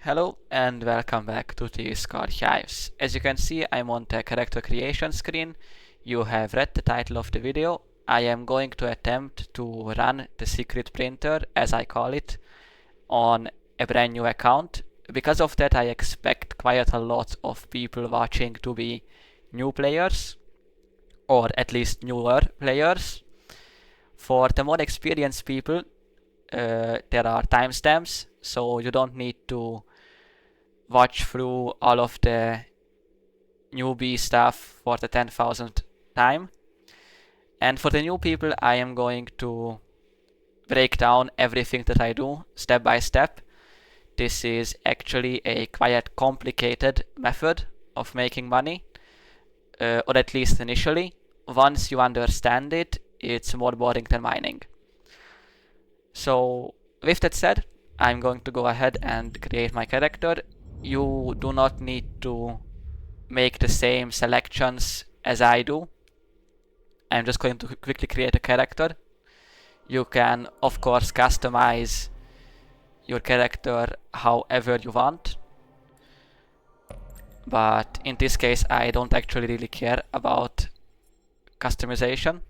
Hello and welcome back to the ISK-Archives. As you can see, I'm on the character creation screen. You have read the title of the video. I am going to attempt to run the secret printer, as I call it, on a brand new account. Because of that, I expect quite a lot of people watching to be new players, or at least newer players. For the more experienced people, there are timestamps, so you don't need to watch through all of the newbie stuff for the 10,000th time. And for the new people, I am going to break down everything that I do step by step. This is actually a quite complicated method of making money, or at least initially. Once you understand it, it's more boring than mining. So, with that said, I'm going to go ahead and create my character. You do not need to make the same selections as I do. I'm just going to quickly create a character. You can, of course, customize your character however you want. But in this case, I don't actually really care about customization.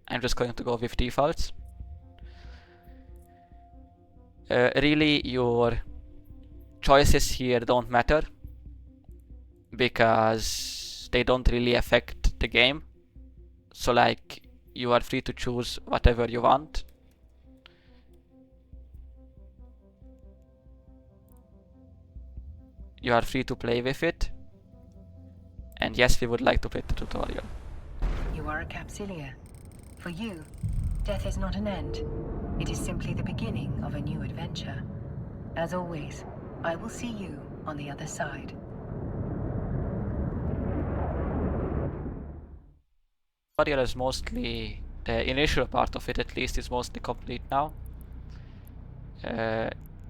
I'm just going to go with defaults. Really, your choices here don't matter because they don't really affect the game. So like, you are free to choose whatever you want. You are free to play with it. And yes, we would like to play the tutorial. You are a capsuleer. For you, death is not an end. It is simply the beginning of a new adventure. As always, I will see you on the other side. Tutorial is mostly, the initial part of it at least, is mostly complete now.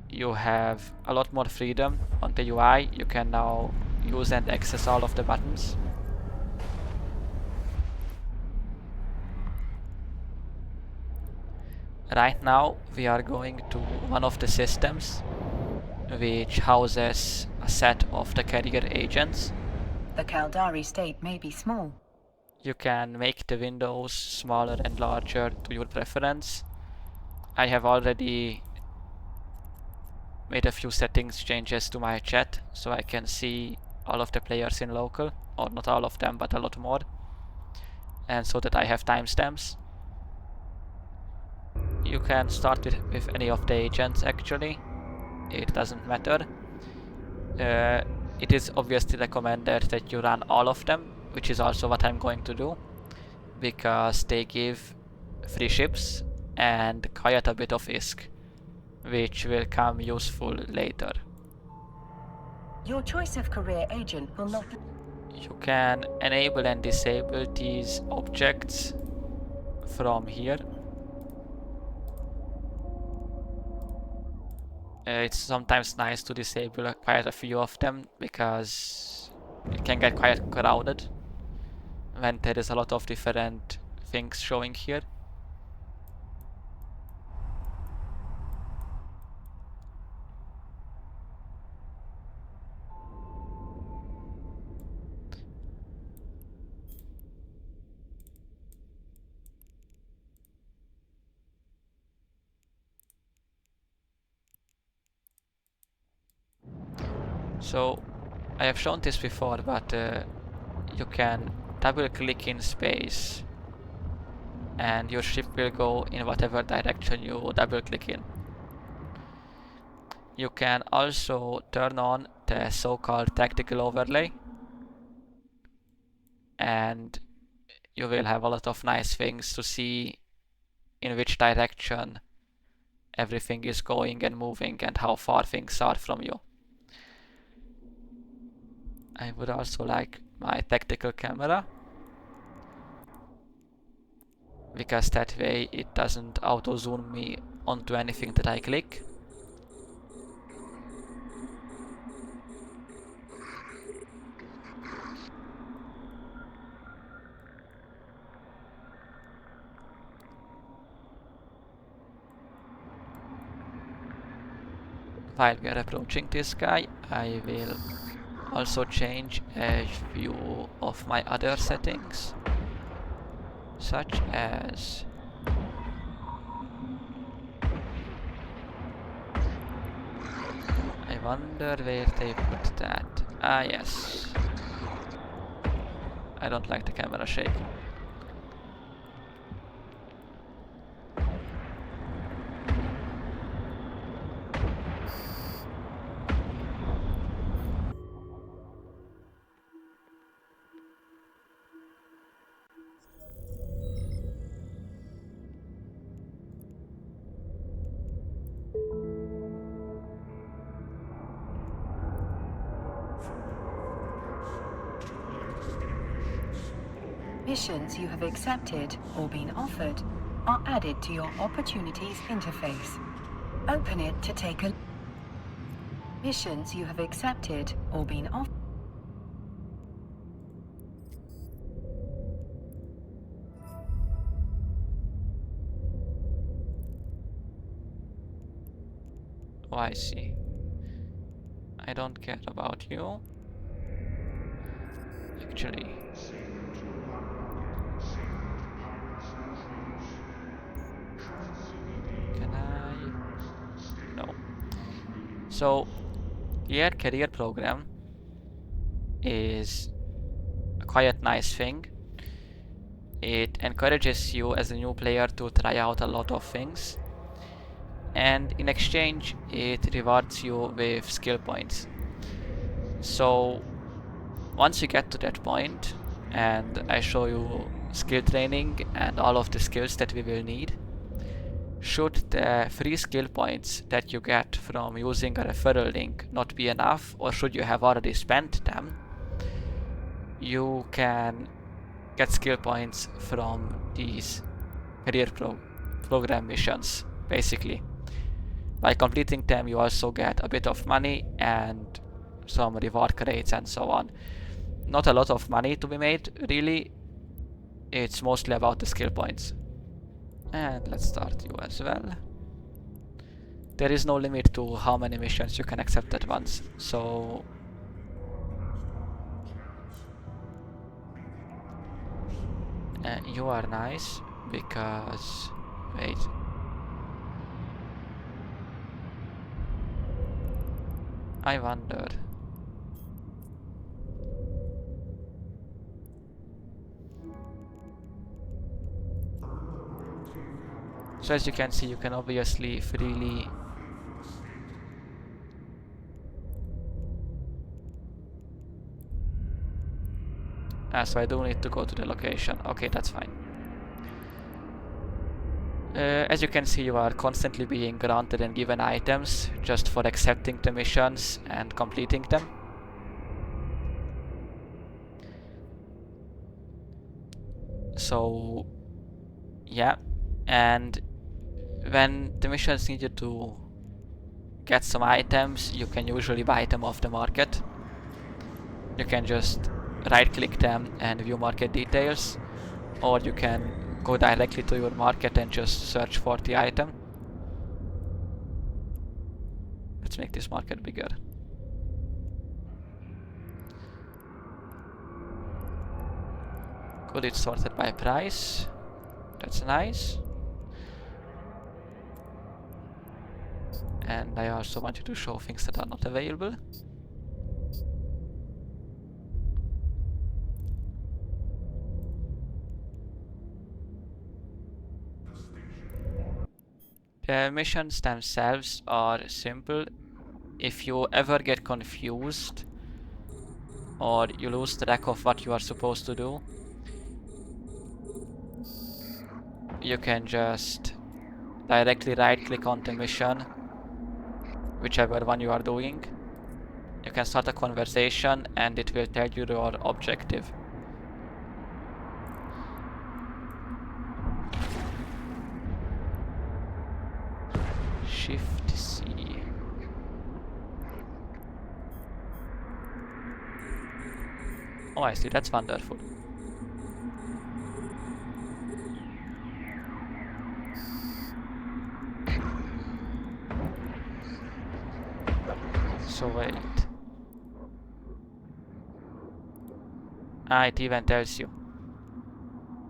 You have a lot more freedom on the UI. You can now use and access all of the buttons. Right now we are going to one of the systems which houses a set of the carrier agents. The Caldari state may be small. You can make the windows smaller and larger to your preference. I have already made a few settings changes to my chat so I can see all of the players in local, or not all of them but a lot more, and so that I have timestamps. You can start with any of the agents actually, it doesn't matter. It is obviously recommended that you run all of them, which is also what I'm going to do, because they give free ships and quite a bit of ISK, which will come useful later. Your choice of career agent will not... You can enable and disable these objects from here. It's sometimes nice to disable quite a few of them because it can get quite crowded when there is a lot of different things showing here. So I have shown this before, but you can double click in space and your ship will go in whatever direction you double click in. You can also turn on the so-called tactical overlay and you will have a lot of nice things to see in which direction everything is going and moving and how far things are from you. I would also like my tactical camera, because that way it doesn't auto zoom me onto anything that I click. while we are approaching this guy, I will also change a few of my other settings, such as I wonder where they put that. Ah, yes. I don't like the camera shaking. Missions you have accepted or been offered are added to your Opportunities interface. Open it to take a... Missions you have accepted or been offered... Oh, I see. I don't care about you. Actually. Can I? No. So, the career program is a quite nice thing. It encourages you as a new player to try out a lot of things, and in exchange it rewards you with skill points. So once you get to that point and I show you skill training and all of the skills that we will need, should the free skill points that you get from using a referral link not be enough, or should you have already spent them, you can get skill points from these career program missions. Basically, by completing them you also get a bit of money and some reward crates and so on. Not a lot of money to be made, really. It's mostly about the skill points. And let's start you as well. There is no limit to how many missions you can accept at once, so you are nice because... wait. I wonder... So as you can see, you can obviously freely... so I do need to go to the location. Okay, that's fine. As you can see, you are constantly being granted and given items just for accepting the missions and completing them. So, yeah, and when the missions need you to get some items, you can usually buy them off the market. You can just right-click them and view market details, or you can go directly to your market and just search for the item. Let's make this market bigger. Good, it's sorted by price. That's nice. And I also want you to show things that are not available. The missions themselves are simple. If you ever get confused or you lose track of what you are supposed to do, you can just directly right click on the mission, whichever one you are doing. You can start a conversation and it will tell you your objective. Shift C. Oh, I see, that's wonderful. So wait. It even tells you.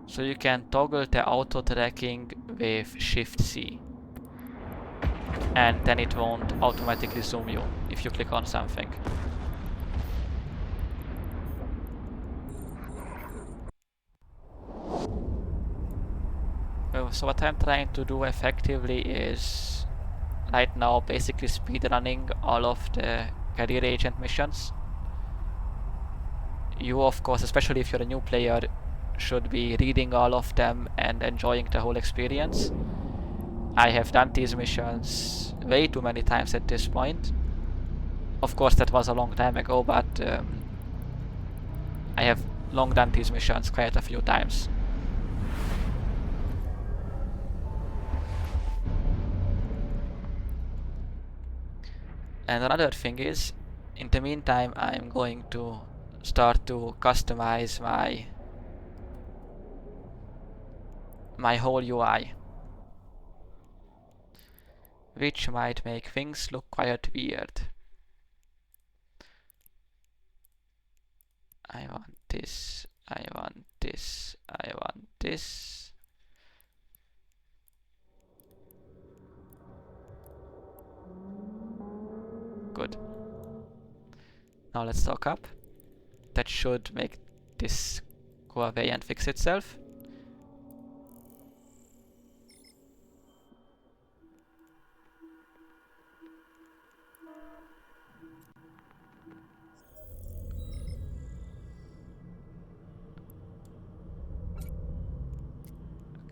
So you can toggle the auto tracking with Shift C. And then it won't automatically zoom you if you click on something. So what I'm trying to do effectively is right now basically speedrunning all of the career agent missions. You, of course, especially if you're a new player, should be reading all of them and enjoying the whole experience. I have done these missions way too many times at this point. Of course, that was a long time ago, but I have long done these missions quite a few times. And another thing is, in the meantime, I'm going to start to customize my whole UI, which might make things look quite weird. I want this, I want this, I want this. Good. Now let's dock up. That should make this go away and fix itself.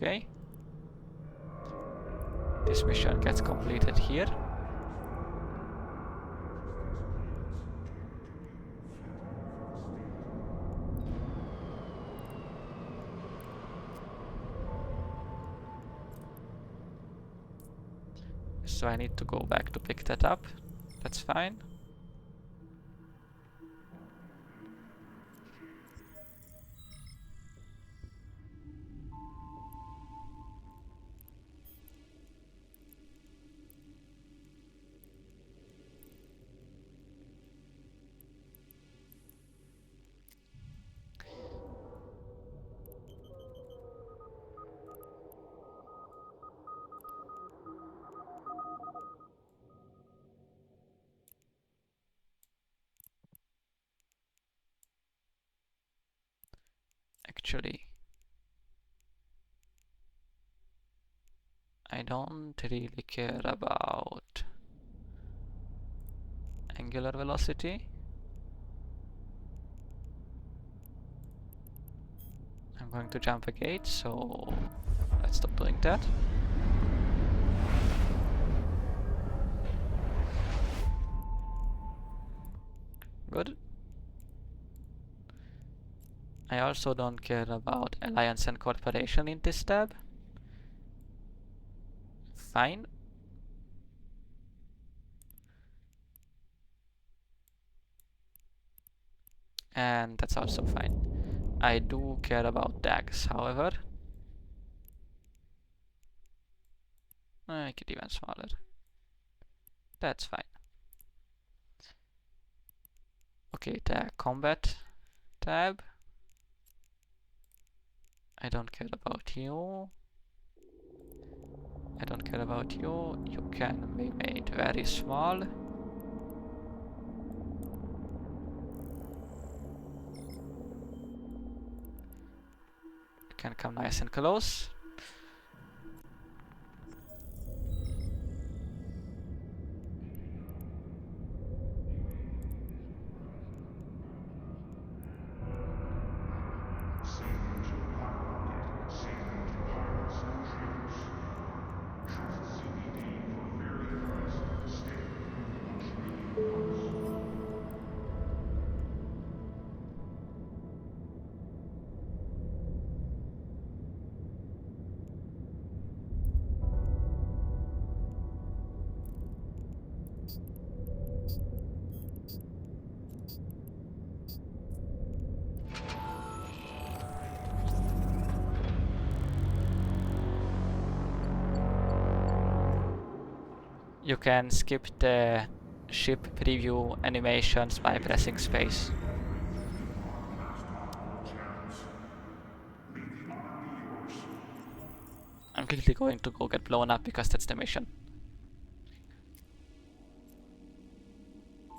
Okay. This mission gets completed here. So I need to go back to pick that up. That's fine. Actually, I don't really care about angular velocity. I'm going to jump a gate, so let's stop doing that. Good. I also don't care about alliance and corporation in this tab. Fine. And that's also fine. I do care about tags, however. Make it even smaller. That's fine. Okay, the combat tab. I don't care about you. I don't care about you. You can be made very small. You can come nice and close. You can skip the ship preview animations by pressing space. I'm quickly going to go get blown up because that's the mission.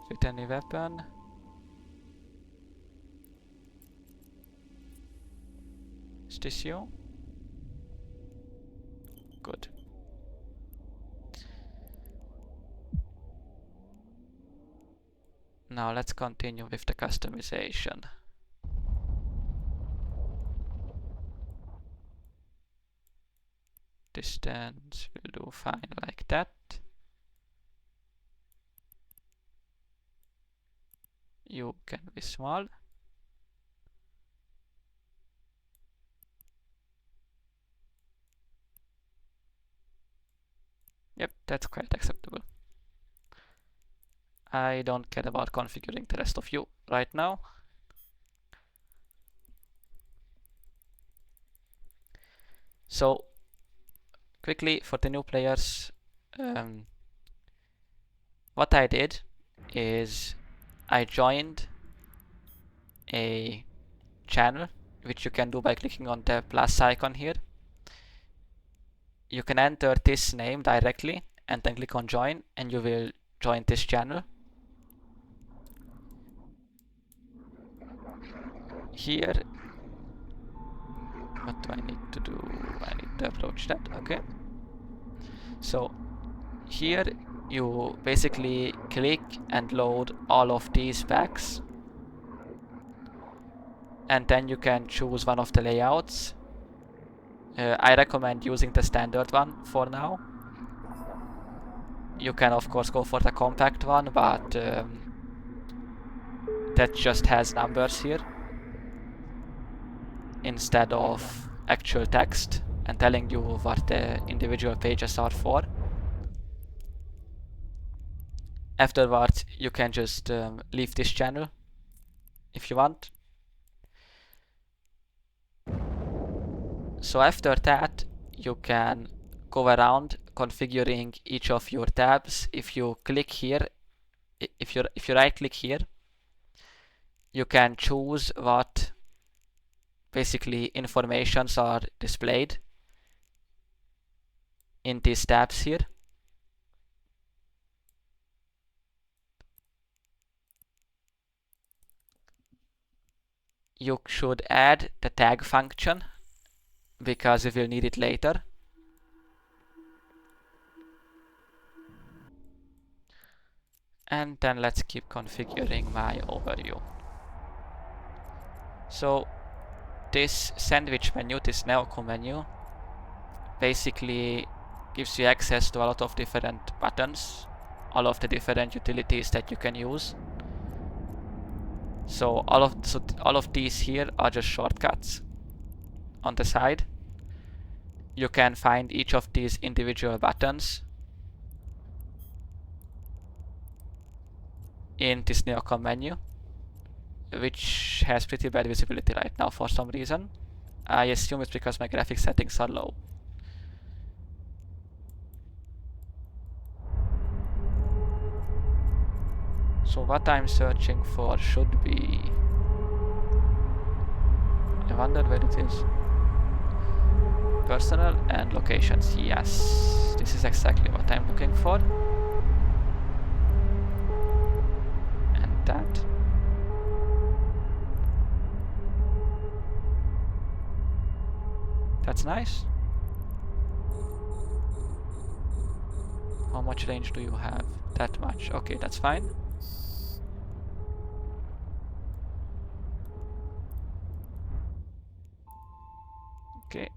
With any weapon. Is this you? Good. Now let's continue with the customization. Distance will do fine like that. You can be small. Yep, that's quite acceptable. I don't care about configuring the rest of you right now. So, quickly for the new players, what I did is I joined a channel, which you can do by clicking on the plus icon here. You can enter this name directly and then click on join, and you will join this channel. Here, what do I need to do? I need to approach that, okay. So here you basically click and load all of these packs, and then you can choose one of the layouts. I recommend using the standard one for now. You can of course go for the compact one, but that just has numbers here instead of actual text and telling you what the individual pages are for. Afterwards, you can just leave this channel if you want. So after that, you can go around configuring each of your tabs. If you click here, if you right click here, you can choose what basically informations are displayed in these tabs here. You should add the tag function because we will need it later. And then let's keep configuring my overview. So this sandwich menu, this neocon menu, basically gives you access to a lot of different buttons, all of the different utilities that you can use. So all of these here are just shortcuts on the side. You can find each of these individual buttons in this neocon menu, which has pretty bad visibility right now for some reason. I assume it's because my graphics settings are low. So what I'm searching for should be... I wonder where it is. Personal and locations, yes. This is exactly what I'm looking for. And that. That's nice. How much range do you have? That much. Okay, that's fine. Okay.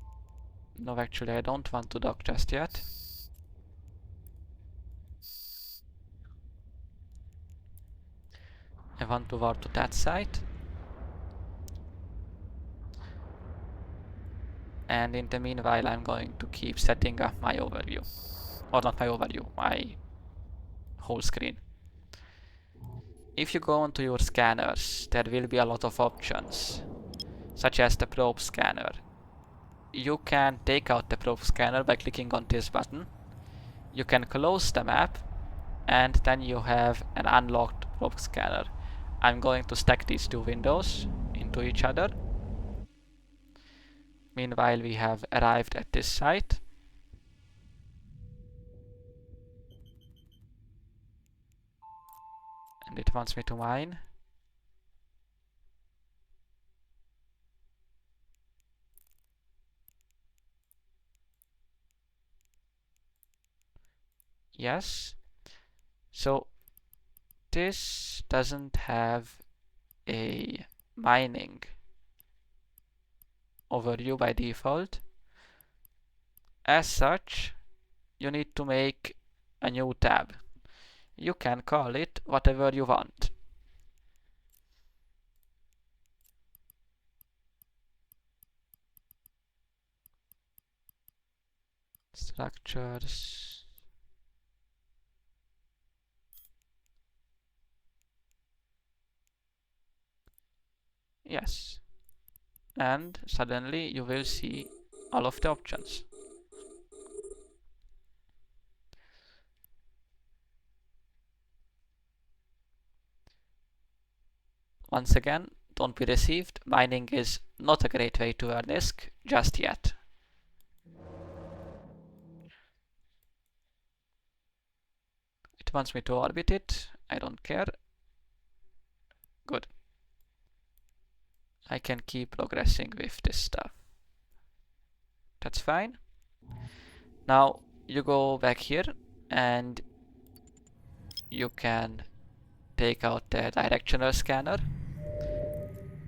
No, actually, I don't want to dock just yet. I want to warp to that site. And in the meanwhile, I'm going to keep setting up my overview. Or not my overview, my whole screen. If you go onto your scanners, there will be a lot of options, such as the probe scanner. You can take out the probe scanner by clicking on this button. You can close the map and then you have an unlocked probe scanner. I'm going to stack these two windows into each other. Meanwhile, we have arrived at this site. And it wants me to mine. Yes. So this doesn't have a mining overview by default. As such, you need to make a new tab. You can call it whatever you want. Structures. Yes. And suddenly you will see all of the options. Once again, don't be deceived. Mining is not a great way to earn ISK just yet. It wants me to orbit it. I don't care. Good. I can keep progressing with this stuff. That's fine. Now you go back here and you can take out the directional scanner.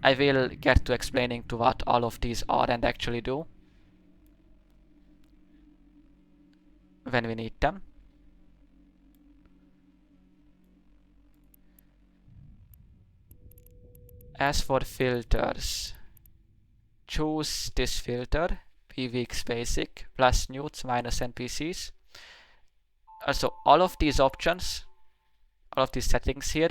I will get to explaining to what all of these are and actually do when we need them. As for filters, choose this filter, PVX basic, plus newts minus NPCs. Also, all of these options, all of these settings here,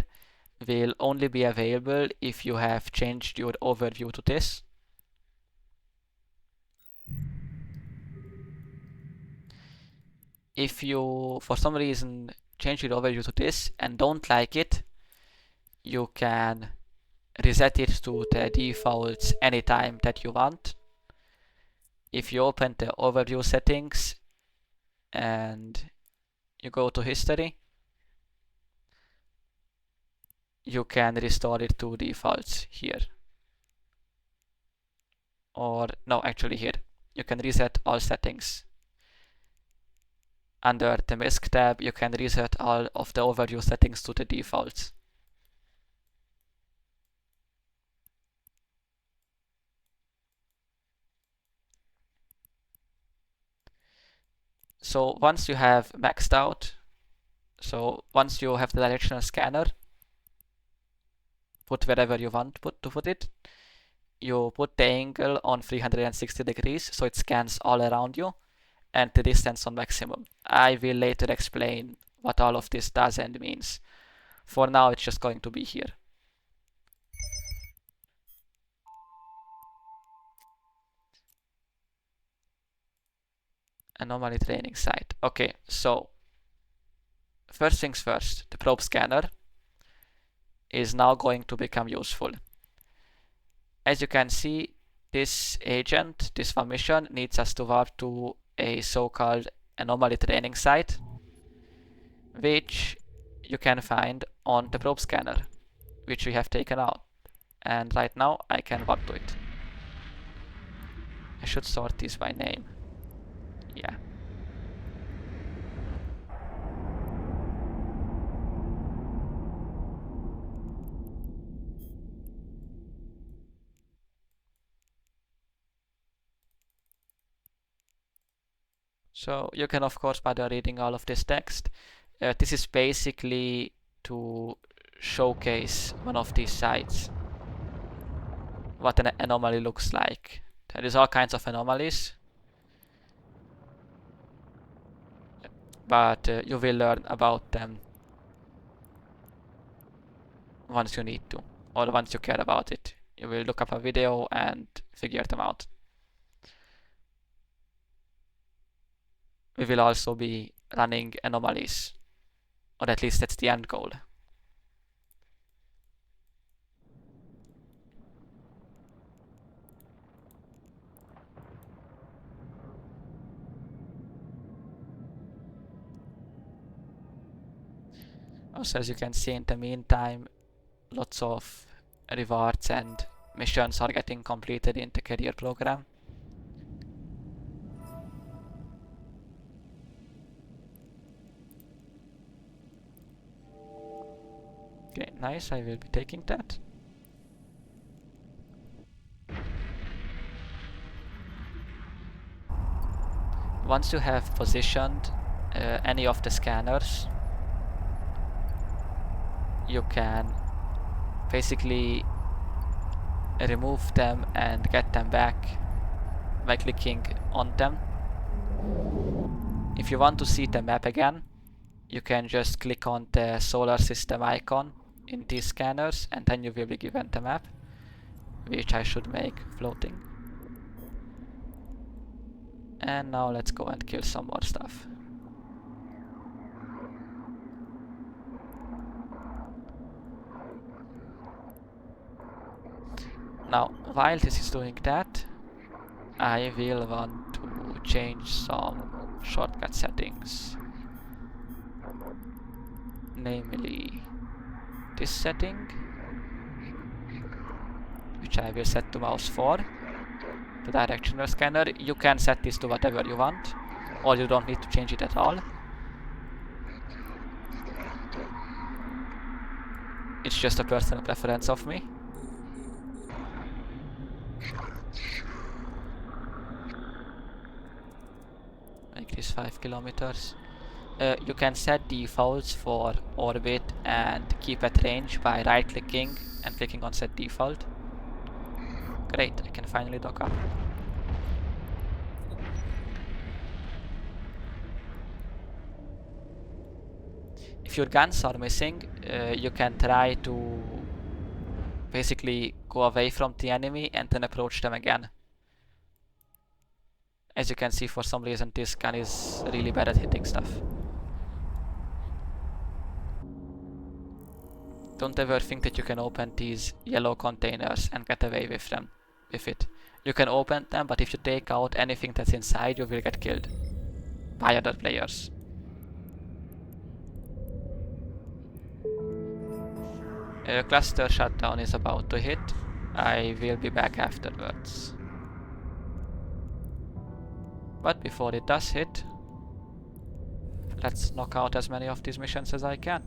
will only be available if you have changed your overview to this. If you, for some reason, change your overview to this and don't like it, you can reset it to the defaults anytime that you want. If you open the overview settings and you go to history, you can restore it to defaults here. Or no, actually here. You can reset all settings. Under the MISC tab, you can reset all of the overview settings to the defaults. So once you have maxed out, so once you have the directional scanner, put wherever you want to put it, you put the angle on 360 degrees so it scans all around you, and the distance on maximum. I will later explain what all of this does and means. For now, it's just going to be here. Anomaly training site. Okay, so first things first, the probe scanner is now going to become useful. As you can see, this agent, this one mission, needs us to warp to a so-called anomaly training site, which you can find on the probe scanner, which we have taken out. And right now I can warp to it. I should sort these by name. Yeah. So you can of course bother reading all of this text. This is basically to showcase one of these sites, what an anomaly looks like. There is all kinds of anomalies, but you will learn about them once you need to, or once you care about it. You will look up a video and figure them out. We will also be running anomalies Or at least that's the end goal. Also, as you can see in the meantime, lots of rewards and missions are getting completed in the career program. Okay, nice, I will be taking that. Once you have positioned any of the scanners, you can basically remove them and get them back by clicking on them. If you want to see the map again, you can just click on the solar system icon in these scanners and then you will be given the map, which I should make floating. And now let's go and kill some more stuff. Now, while this is doing that, I will want to change some shortcut settings. Namely, this setting, which I will set to mouse 4, the directional scanner. You can set this to whatever you want, or you don't need to change it at all. It's just a personal preference of me. Make this 5 kilometers. You can set defaults for orbit and keep at range by right clicking and clicking on set default. Great, I can finally dock up. If your guns are missing, you can try to basically go away from the enemy and then approach them again. As you can see, for some reason this gun is really bad at hitting stuff. Don't ever think that you can open these yellow containers and get away with them. With it. You can open them, but if you take out anything that's inside, you will get killed by other players. Cluster shutdown is about to hit. I will be back afterwards. But before it does hit, let's knock out as many of these missions as I can.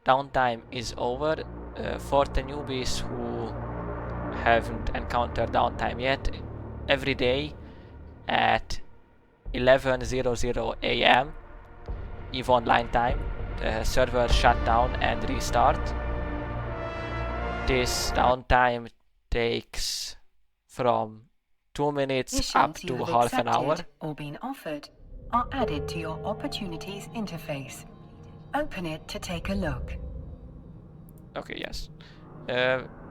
Downtime is over. For the newbies who haven't encountered downtime yet, every day at 11:00 AM EVE Online time, the server shut down and restart. This downtime takes from 2 minutes up Missions to you have half an hour. accepted or been offered are added to your opportunities interface. Open it to take a look. Okay, yes.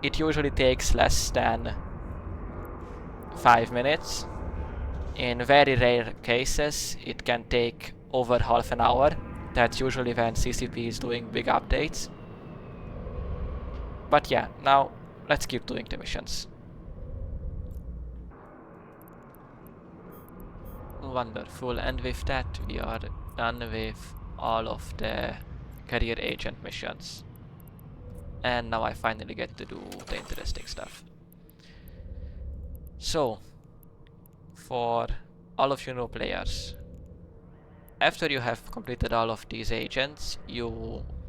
It usually takes less than 5 minutes. In very rare cases, it can take over half an hour. That's usually when CCP is doing big updates. But yeah, now let's keep doing the missions. Wonderful, and with that we are done with all of the career agent missions. And now I finally get to do the interesting stuff. So, for all of you new players, after you have completed all of these agents, you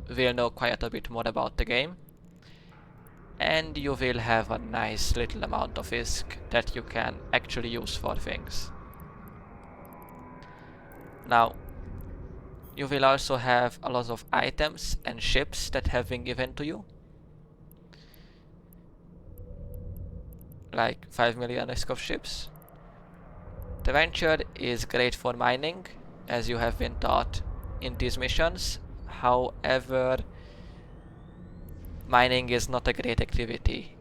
will know quite a bit more about the game. And you will have a nice little amount of ISK that you can actually use for things. Now, you will also have a lot of items and ships that have been given to you. Like 5 million ISK of ships. The venture is great for mining, as you have been taught in these missions. However, mining is not a great activity.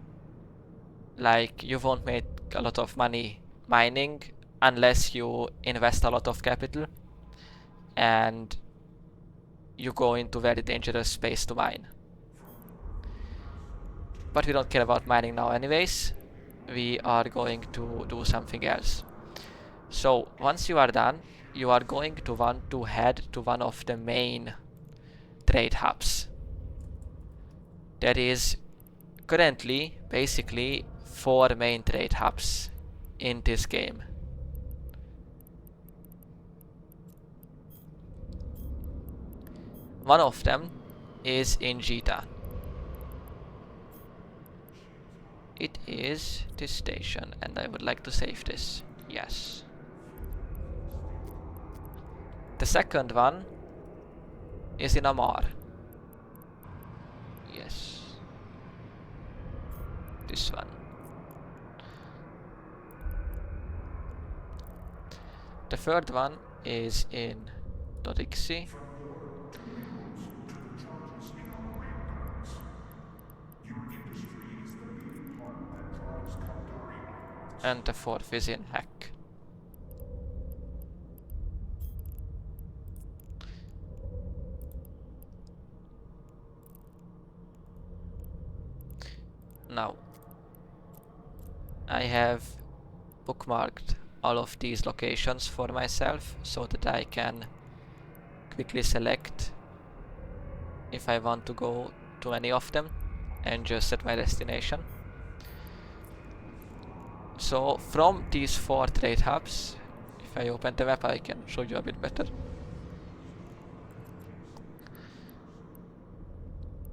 Like, you won't make a lot of money mining unless you invest a lot of capital. and you go into very dangerous space to mine. But we don't care about mining now anyways. We are going to do something else. So once you are done, you are going to want to head to one of the main trade hubs. There is currently basically 4 main trade hubs in this game. One of them is in Yeeet. It is this station, and I would like to save this. Yes. The second one is in Amar. Yes. This one. The third one is in Dorixi. And the fourth is in Hack. Now, I have bookmarked all of these locations for myself so that I can quickly select if I want to go to any of them and just set my destination. So from these 4 trade hubs, if I open the map I can show you a bit better.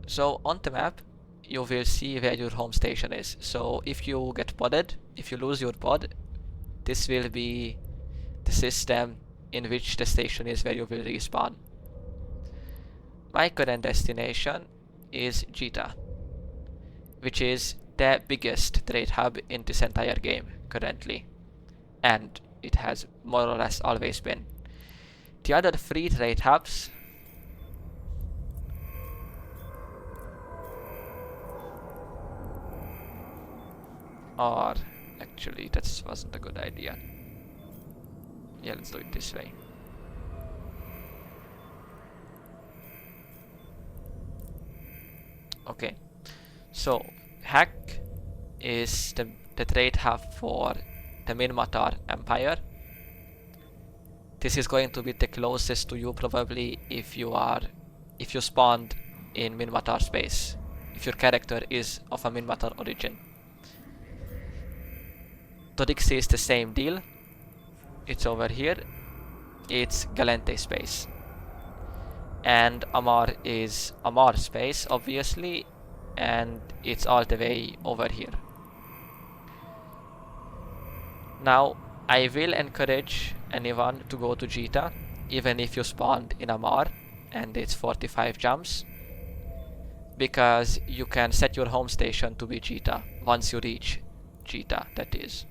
So on the map you will see where your home station is. So if you get podded, if you lose your pod, this will be the system in which the station is where you will respawn. My current destination is Yeeet, which is the biggest trade hub in this entire game currently, and it has more or less always been. The other 3 trade hubs are actually, that wasn't a good idea. Yeah, let's do it this way. Okay, so Hack is the trade hub for the Minmatar Empire. This is going to be the closest to you probably if you spawned in Minmatar space, if your character is of a Minmatar origin. Dorixi is the same deal. It's over here. It's Galente space. And Amar is Amar space, obviously, and it's all the way over here. Now, I will encourage anyone to go to Yeeet, even if you spawned in Amar and it's 45 jumps, because you can set your home station to be Yeeet once you reach Yeeet, that is.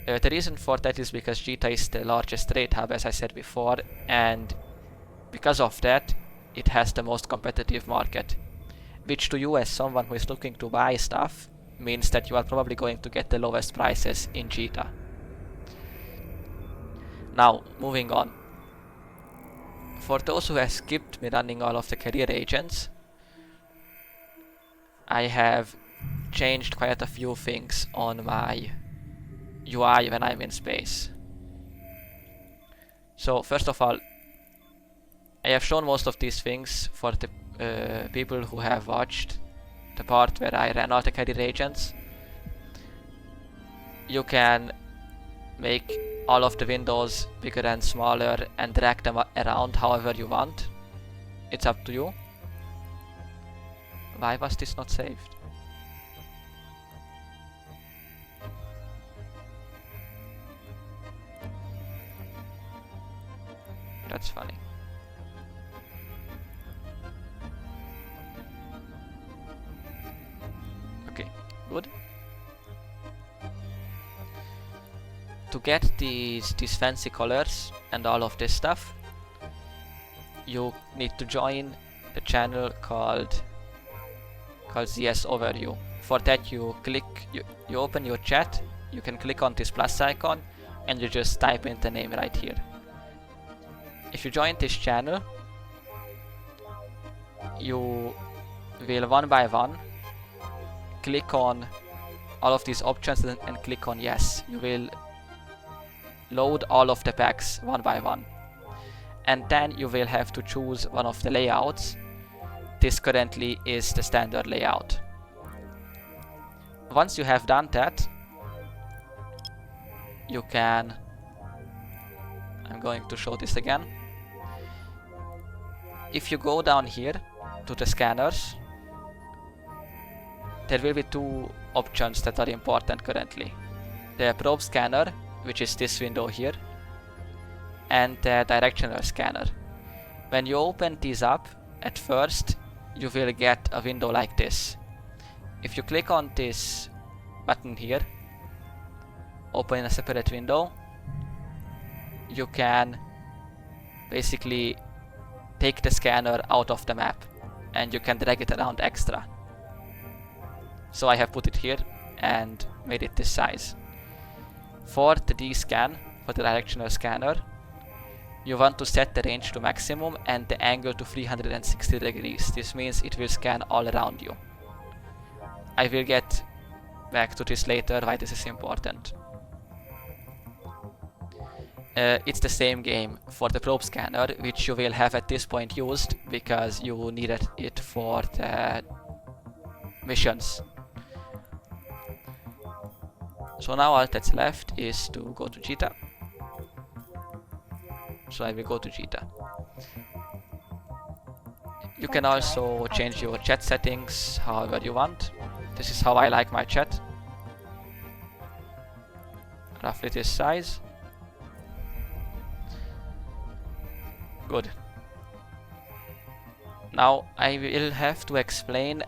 The reason for that is because Yeeet is the largest trade hub, as I said before, and because of that, it has the most competitive market, which to you as someone who is looking to buy stuff means that you are probably going to get the lowest prices in Yeeet. Now, moving on. For those who have skipped me running all of the career agents, I have changed quite a few things on my UI when I'm in space. So first of all, I have shown most of these things for the people who have watched the part where I ran all the career agents. You can make all of the windows bigger and smaller and drag them around however you want. It's up to you. Why was this not saved? That's funny. Okay, good. To get these fancy colors and all of this stuff, you need to join the channel called ZS Overview. For that you you open your chat, you can click on this plus icon and you just type in the name right here. If you join this channel, you will one by one click on all of these options and click on yes. You will load all of the packs one by one, and then you will have to choose one of the layouts. This currently is the standard layout. Once you have done that, you can, I'm going to show this again. If you go down here to the scanners, there will be two options that are important currently. The probe scanner, which is this window here, and the directional scanner. When you open these up, at first you will get a window like this. If you click on this button here, open a separate window, you can basically take the scanner out of the map and you can drag it around extra. So I have put it here and made it this size. For the D-scan, for the directional scanner, you want to set the range to maximum and the angle to 360 degrees. This means it will scan all around you. I will get back to this later, why this is important. It's the same game for the probe scanner, which you will have at this point used because you needed it for the missions. So now all that's left is to go to Jita. So I will go to Jita. You can also change your chat settings however you want. This is how I like my chat. Roughly this size. Good. Now I will have to explain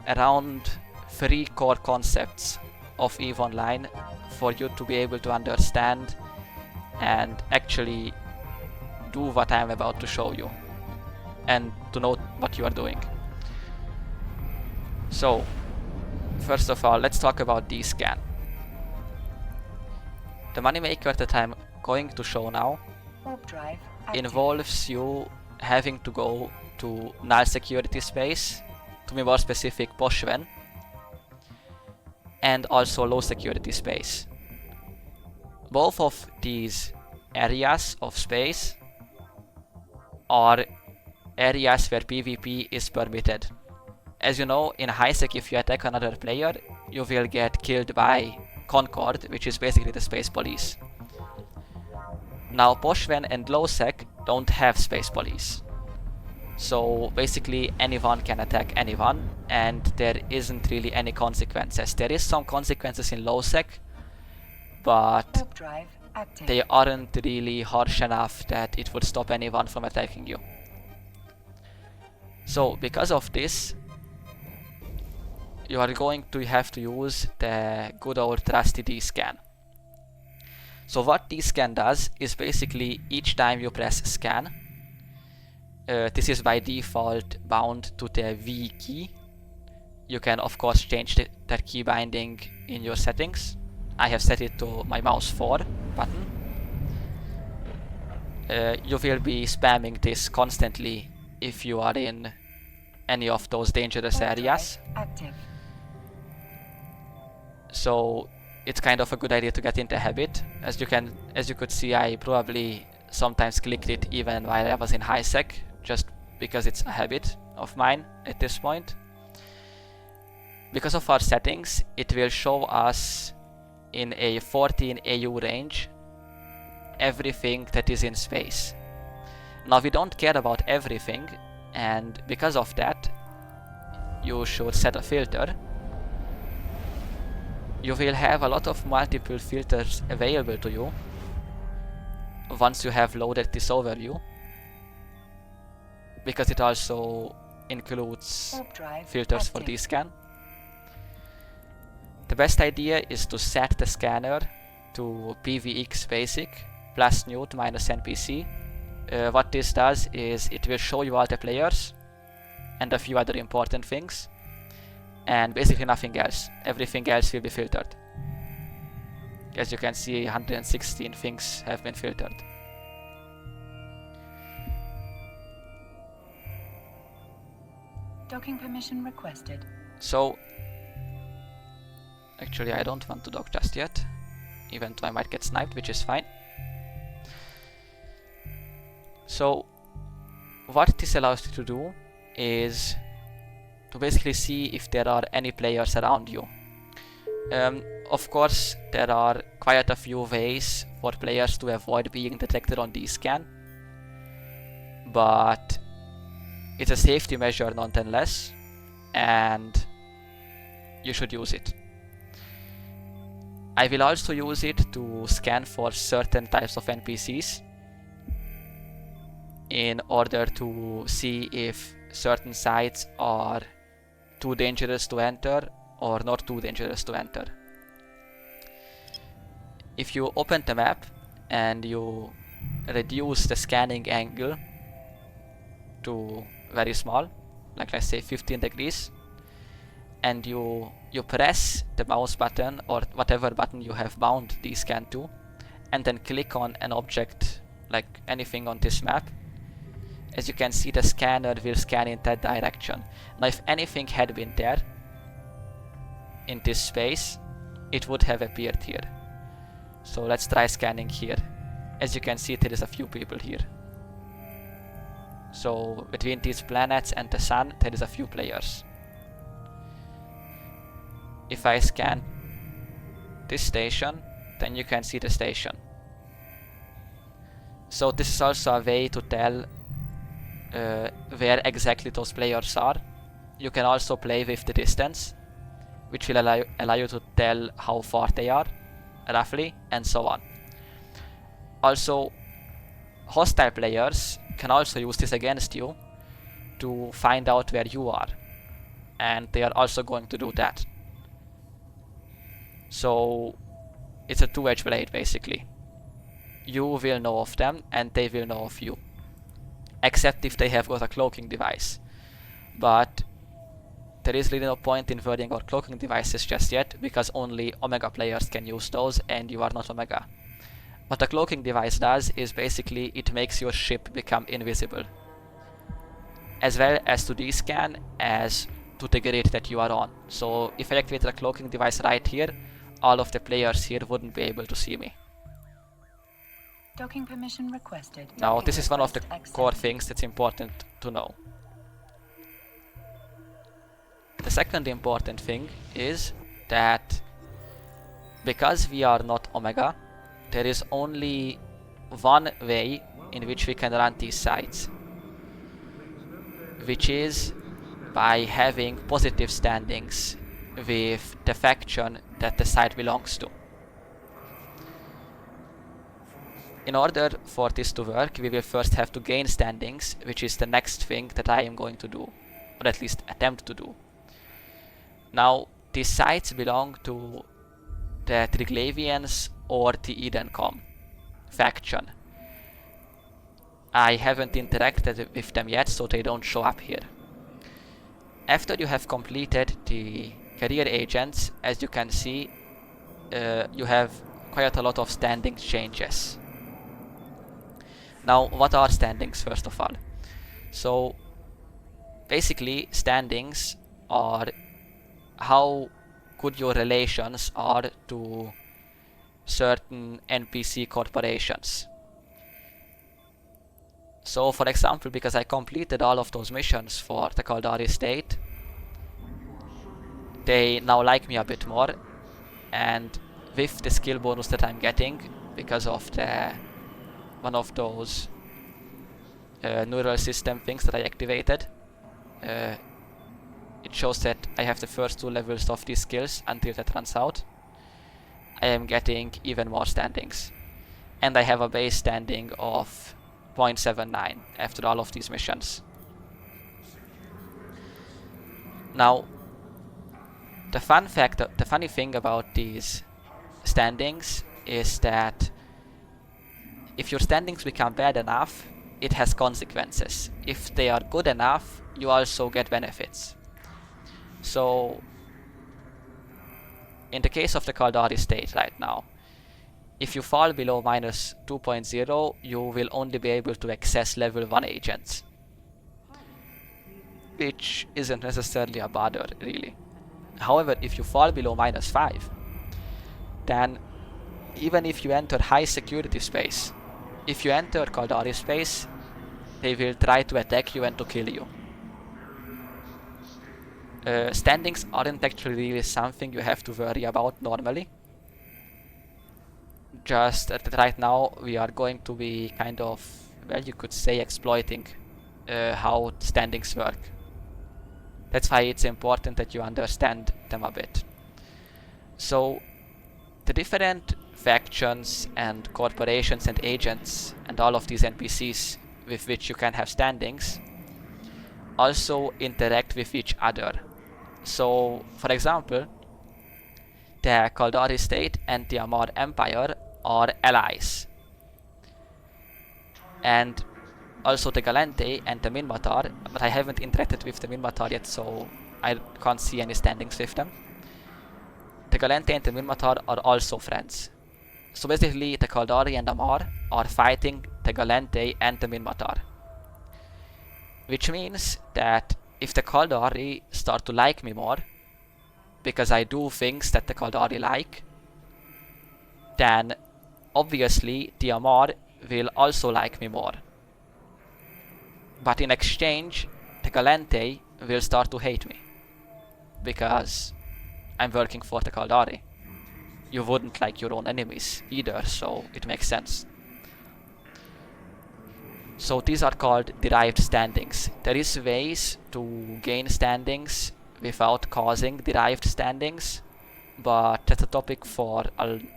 around 3 core concepts of EVE Online for you to be able to understand and actually do what I am about to show you and to know what you are doing. So first of all, let's talk about D-scan. The moneymaker that I'm going to show now involves you having to go to null security space, to be more specific Pochven, and also low security space. Both of these areas of space are areas where PvP is permitted. As you know, in high sec, if you attack another player, you will get killed by Concord, which is basically the space police. Now Pochven and lowsec don't have space police. So basically anyone can attack anyone and there isn't really any consequences. There is some consequences in lowsec, but they aren't really harsh enough that it would stop anyone from attacking you. So because of this, you are going to have to use the good old trusty D-scan. So what D-scan does is basically each time you press scan, this is by default bound to the V key. You can of course change that key binding in your settings. I have set it to my mouse 4 button. You will be spamming this constantly if you are in any of those dangerous areas. So it's kind of a good idea to get into habit. As you could see, I probably sometimes clicked it even while I was in high sec, just because it's a habit of mine at this point. Because of our settings, it will show us in a 14 AU range everything that is in space. Now we don't care about everything, and because of that, you should set a filter. You will have a lot of multiple filters available to you once you have loaded this overview, because it also includes filters for D-scan. The best idea is to set the scanner to PVX basic plus newt minus NPC. What this does is it will show you all the players and a few other important things, and basically nothing else. Everything else will be filtered. As you can see, 116 things have been filtered. Docking permission requested. So, actually I don't want to dock just yet, even though I might get sniped, which is fine. So, what this allows you to do is to basically see if there are any players around you. Of course, there are quite a few ways for players to avoid being detected on D-scan, but it's a safety measure nonetheless, and you should use it. I will also use it to scan for certain types of NPCs in order to see if certain sites are too dangerous to enter or not too dangerous to enter. If you open the map and you reduce the scanning angle to very small, like let's say 15 degrees, and you press the mouse button or whatever button you have bound the scan to, and then click on an object like anything on this map, as you can see the scanner will scan in that direction. Now if anything had been there in this space, it would have appeared here. So let's try scanning here. As you can see, there is a few people here. So between these planets and the sun, there is a few players. If I scan this station, then you can see the station. So this is also a way to tell where exactly those players are. You can also play with the distance, which will allow you to tell how far they are, roughly, and so on. Also, hostile players can also use this against you to find out where you are, and they are also going to do that. So it's a two-edged blade basically. You will know of them and they will know of you, except if they have got a cloaking device. But there is really no point in worrying about cloaking devices just yet, because only Omega players can use those and you are not Omega. What a cloaking device does is basically it makes your ship become invisible, as well as to descan as to the grid that you are on. So if I activated a cloaking device right here, all of the players here wouldn't be able to see me. Docking permission requested. Now this is one of the core things that's important to know. The second important thing is that because we are not Omega, there is only one way in which we can run these sites, which is by having positive standings with the faction that the site belongs to. In order for this to work, we will first have to gain standings, which is the next thing that I am going to do, or at least attempt to do. Now, these sites belong to the Triglavians or the Edencom faction. I haven't interacted with them yet, so they don't show up here. After you have completed the career agents, as you can see, you have quite a lot of standings changes. Now, what are standings first of all? So, basically, standings are how good your relations are to certain NPC corporations. So, for example, because I completed all of those missions for the Caldari state, they now like me a bit more, and with the skill bonus that I'm getting because of the one of those neural system things that I activated, it shows that I have the first 2 levels of these skills until that runs out. I am getting even more standings, and I have a base standing of 0.79 after all of these missions. Now, the funny thing about these standings is that if your standings become bad enough, it has consequences. If they are good enough, you also get benefits. So, in the case of the Caldari state right now, if you fall below minus 2.0, you will only be able to access level 1 agents. which isn't necessarily a bother really. However, if you fall below -5, then even if you enter high security space, if you enter Caldari space, they will try to attack you and to kill you. Standings aren't actually really something you have to worry about normally. Just right now we are going to be kind of, well, you could say exploiting how standings work. That's why it's important that you understand them a bit. So the different factions and corporations and agents and all of these NPCs with which you can have standings also interact with each other. So, for example, the Caldari state and the Amar Empire are allies. And also the Galente and the Minmatar, but I haven't interacted with the Minmatar yet, so I can't see any standings with them. The Galente and the Minmatar are also friends. So basically the Caldari and Amar are fighting the Galente and the Minmatar. Which means that if the Caldari start to like me more, because I do things that the Caldari like, then obviously the Amar will also like me more. But in exchange, the Galente will start to hate me, because I'm working for the Caldari. You wouldn't like your own enemies either, so it makes sense. So these are called derived standings. There is ways to gain standings without causing derived standings, but that's a topic for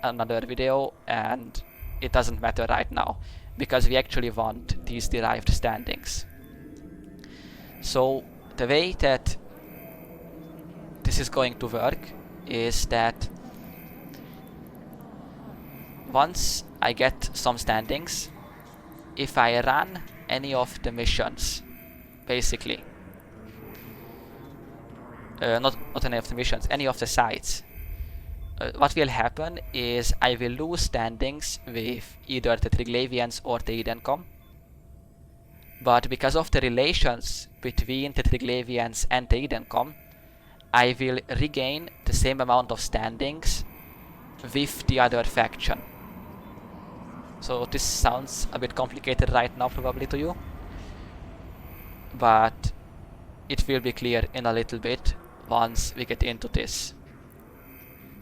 another video, and it doesn't matter right now, because we actually want these derived standings. So the way that this is going to work is that once I get some standings, if I run any of the missions, basically, not any of the missions, any of the sites, what will happen is I will lose standings with either the Triglavians or the Edencom. But because of the relations between the Triglavians and the Edencom, I will regain the same amount of standings with the other faction. So this sounds a bit complicated right now probably to you, but it will be clear in a little bit once we get into this.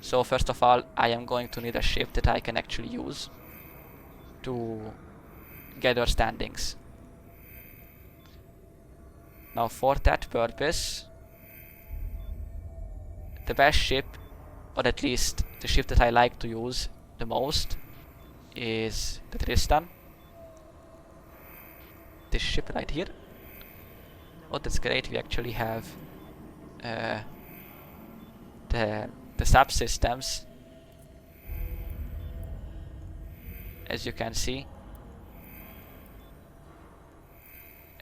So first of all, I am going to need a ship that I can actually use to gather standings. Now for that purpose, the best ship, or at least the ship that I like to use the most, is the Tristan. This ship right here. Oh, that's great, we actually have the subsystems, as you can see.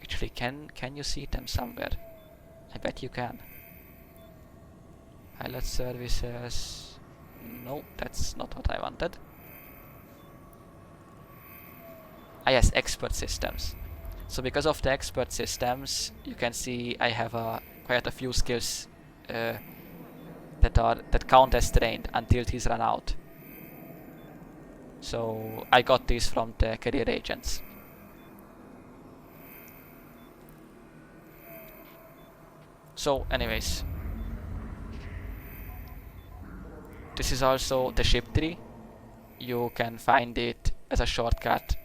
Actually, can you see them somewhere? I bet you can. Pilot services. No, that's not what I wanted. Ah yes, expert systems. So because of the expert systems, you can see I have quite a few skills that count as trained until these run out. So I got these from the career agents. So anyways, this is also the ship tree. You can find it as a shortcut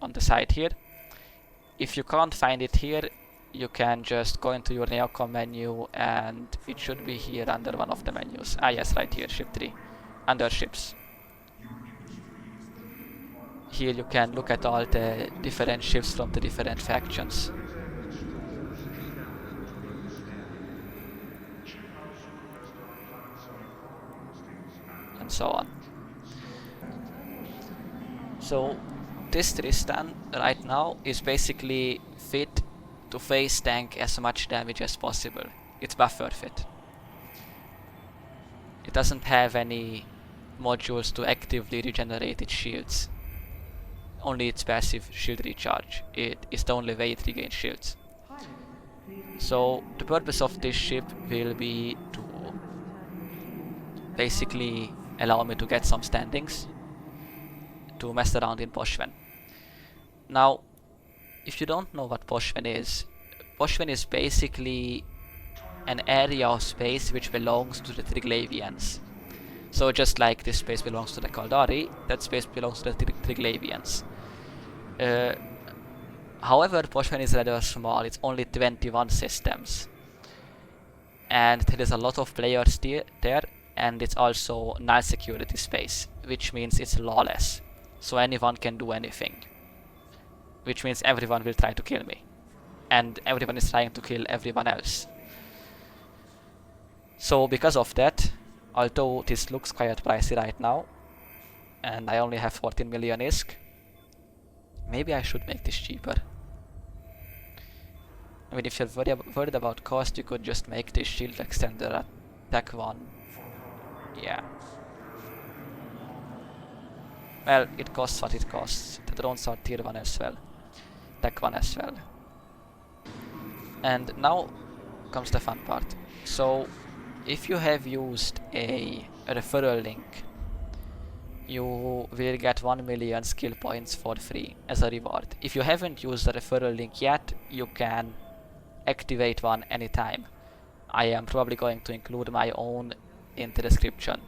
on the side here. If you can't find it here, you can just go into your Neocom menu and it should be here under one of the menus. Ah yes, right here, ship tree, under ships. Here you can look at all the different ships from the different factions. And so on. So this Tristan right now is basically fit to face tank as much damage as possible. It's buffer fit. It doesn't have any modules to actively regenerate its shields. Only its passive shield recharge. It is the only way it regains shields. So the purpose of this ship will be to basically allow me to get some standings to mess around in Pochven. Now, if you don't know what Pochven is basically an area of space which belongs to the Triglavians. So just like this space belongs to the Kaldari, that space belongs to the Triglavians. However, Pochven is rather small, it's only 21 systems. And there is a lot of players there, and it's also null security space, which means it's lawless. So anyone can do anything. Which means everyone will try to kill me. And everyone is trying to kill everyone else. So because of that, although this looks quite pricey right now, and I only have 14 million ISK, maybe I should make this cheaper. I mean, if you're worried about cost, you could just make this shield extender at Tech 1. Yeah. Well, it costs what it costs. The drones are tier 1 as well. Tech 1 as well. And now comes the fun part. So, if you have used a referral link, you will get 1 million skill points for free as a reward. If you haven't used the referral link yet, you can activate one anytime. I am probably going to include my own in the description.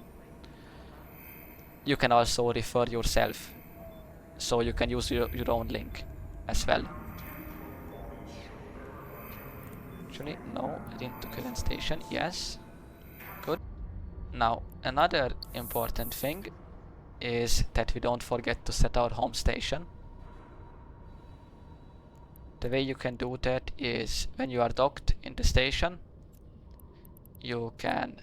You can also refer yourself, so you can use your own link as well. Actually, no, into current station, yes. Good. Now, another important thing is that we don't forget to set our home station. The way you can do that is when you are docked in the station, you can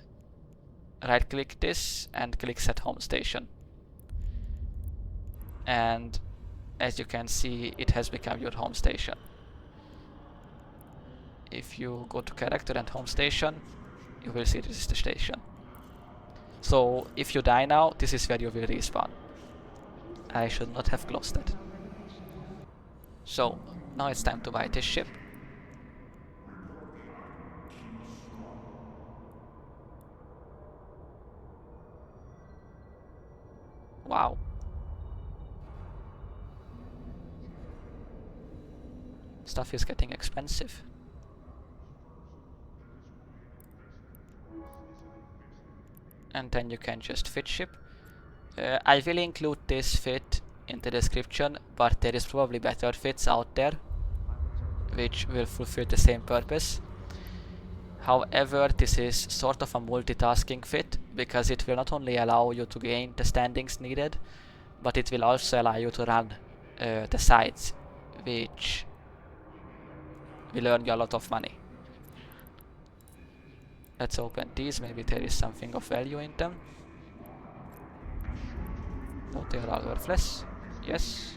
right click this and click set home station. And as you can see, it has become your home station. If you go to character and home station, you will see this is the station. So if you die now, this is where you will respawn. I should not have closed it. So now it's time to buy this ship. Wow. Stuff is getting expensive. And then you can just fit ship. I will include this fit in the description, but there is probably better fits out there which will fulfill the same purpose. However, this is sort of a multitasking fit because it will not only allow you to gain the standings needed, but it will also allow you to run the sites, which will earn you a lot of money. Let's open these, maybe there is something of value in them. No, they are all worthless. Yes.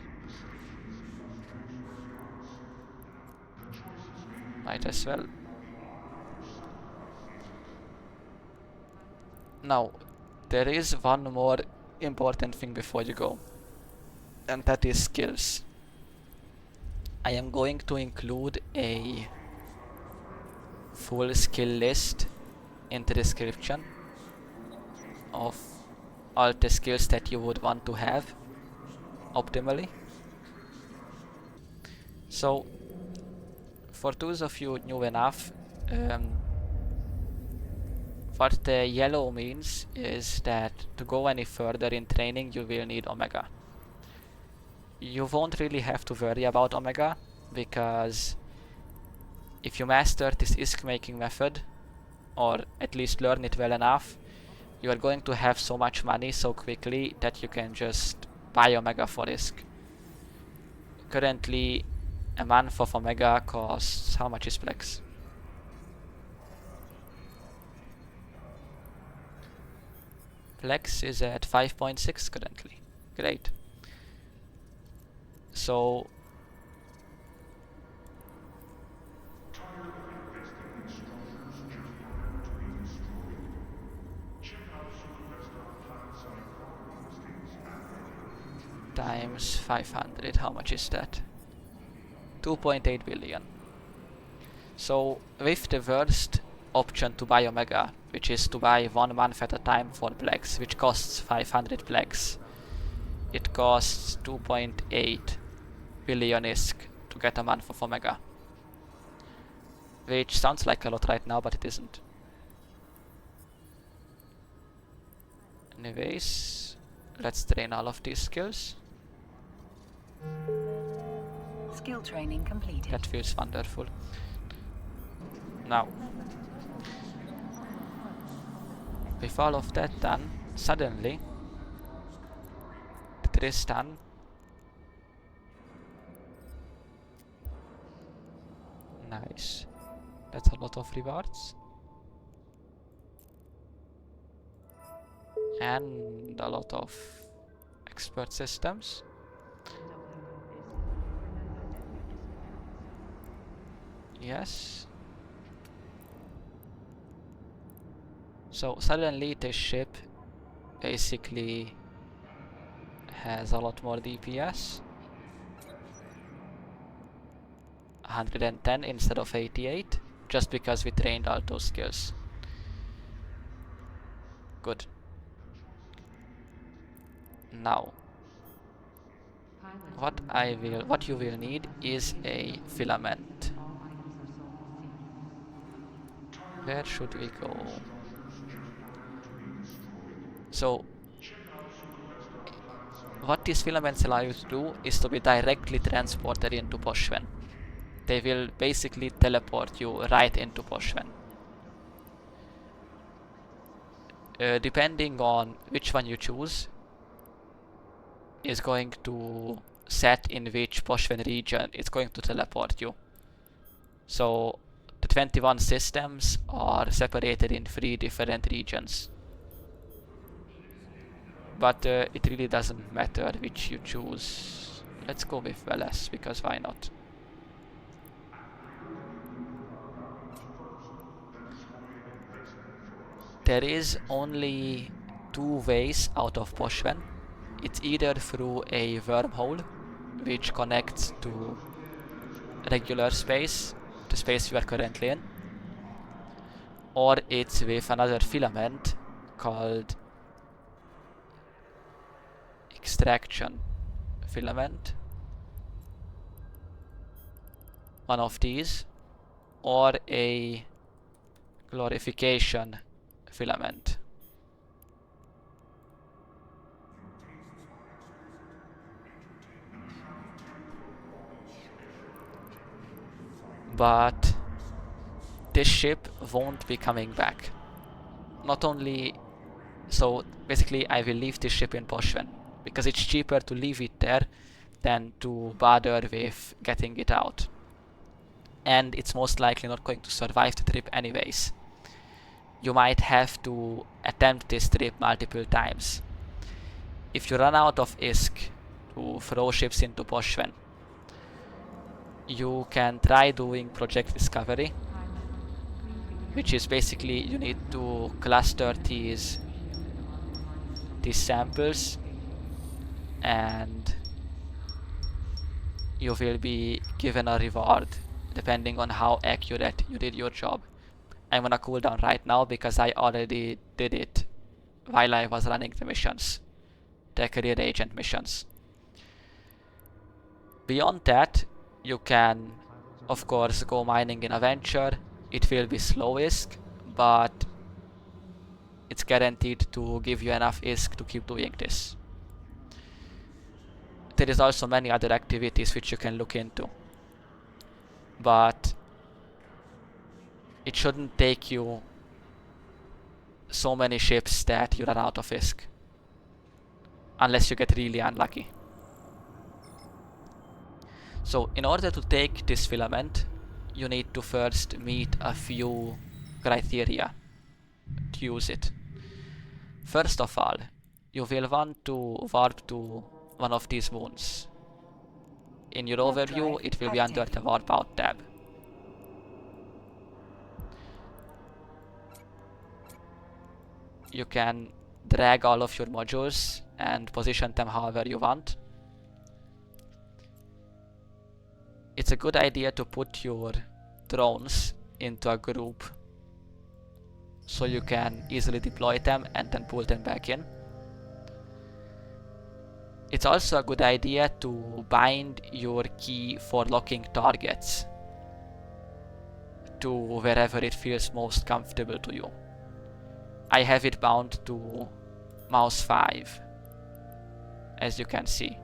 Might as well. Now, there is one more important thing before you go, and that is skills. I am going to include a full skill list in the description of all the skills that you would want to have optimally. So, for those of you new enough, what the yellow means is that to go any further in training you will need Omega. You won't really have to worry about Omega, because if you master this ISK making method, or at least learn it well enough, you are going to have so much money so quickly that you can just buy Omega for ISK. Currently, a month of Omega costs, how much is Plex? Plex is at 5.6 currently. Great. So times 500, how much is that? 2.8 billion. So with the worst option to buy Omega, which is to buy 1 month at a time for plaques, which costs 500 plaques, it costs 2.8 billion ISK to get a month of Omega. Which sounds like a lot right now, but it isn't. Anyways, let's train all of these skills. Skill training completed. That feels wonderful. Now, with all of that done, suddenly Tristan nice. That's a lot of rewards. And a lot of expert systems. Yes. So suddenly this ship basically has a lot more DPS. 110 instead of 88, just because we trained all those skills. Good. Now, what you will need is a filament. Where should we go? So, what these filaments allow you to do is to be directly transported into Pochven. They will basically teleport you right into Pochven. Depending on which one you choose, is going to set in which Pochven region it's going to teleport you. So the 21 systems are separated in 3 different regions. But it really doesn't matter which you choose. Let's go with Veles, because why not? There is only 2 ways out of Pochven. It's either through a wormhole, which connects to regular space, the space we are currently in, or it's with another filament called extraction filament. One of these, or a glorification filament. But this ship won't be coming back. Not only, so basically I will leave this ship in Pochven, because it's cheaper to leave it there than to bother with getting it out. And it's most likely not going to survive the trip anyways. You might have to attempt this trip multiple times. If you run out of ISK to throw ships into Pochven, you can try doing project discovery, which is basically you need to cluster these samples, and you will be given a reward depending on how accurate you did your job. I'm gonna cool down right now because I already did it while I was running the missions, the career agent missions. Beyond that, you can of course go mining in a venture. It will be slow ISK, but it's guaranteed to give you enough ISK to keep doing this. There is also many other activities which you can look into, but it shouldn't take you so many ships that you run out of ISK, unless you get really unlucky. So in order to take this filament, you need to first meet a few criteria to use it. First of all, you will want to warp to one of these moons. In your overview, it will be under the warp out tab. You can drag all of your modules and position them however you want. It's a good idea to put your drones into a group so you can easily deploy them and then pull them back in. It's also a good idea to bind your key for locking targets to wherever it feels most comfortable to you. I have it bound to mouse 5, as you can see.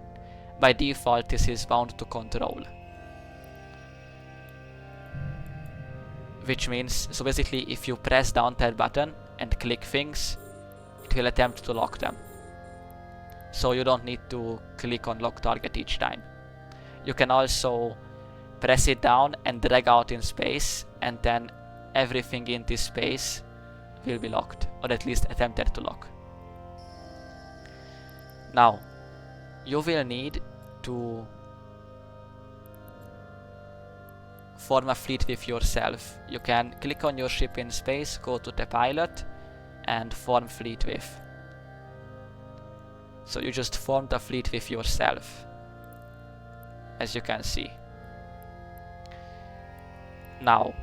By default, this is bound to control. Which means, so basically, if you press down that button and click things, it will attempt to lock them. So you don't need to click on lock target each time. You can also press it down and drag out in space, and then everything in this space will be locked, or at least attempted to lock. Now, you will need to form a fleet with yourself. You can click on your ship in space, go to the pilot, and form fleet with. So you just formed a fleet with yourself, as you can see. Now,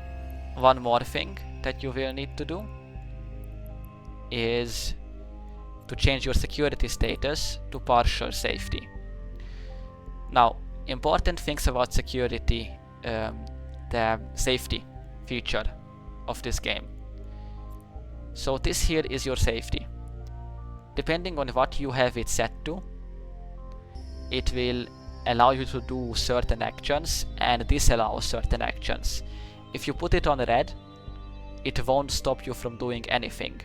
one more thing that you will need to do is to change your security status to partial safety. Now, important things about security, the safety feature of this game. So this here is your safety. Depending on what you have it set to, it will allow you to do certain actions and disallow certain actions. If you put it on red, it won't stop you from doing anything.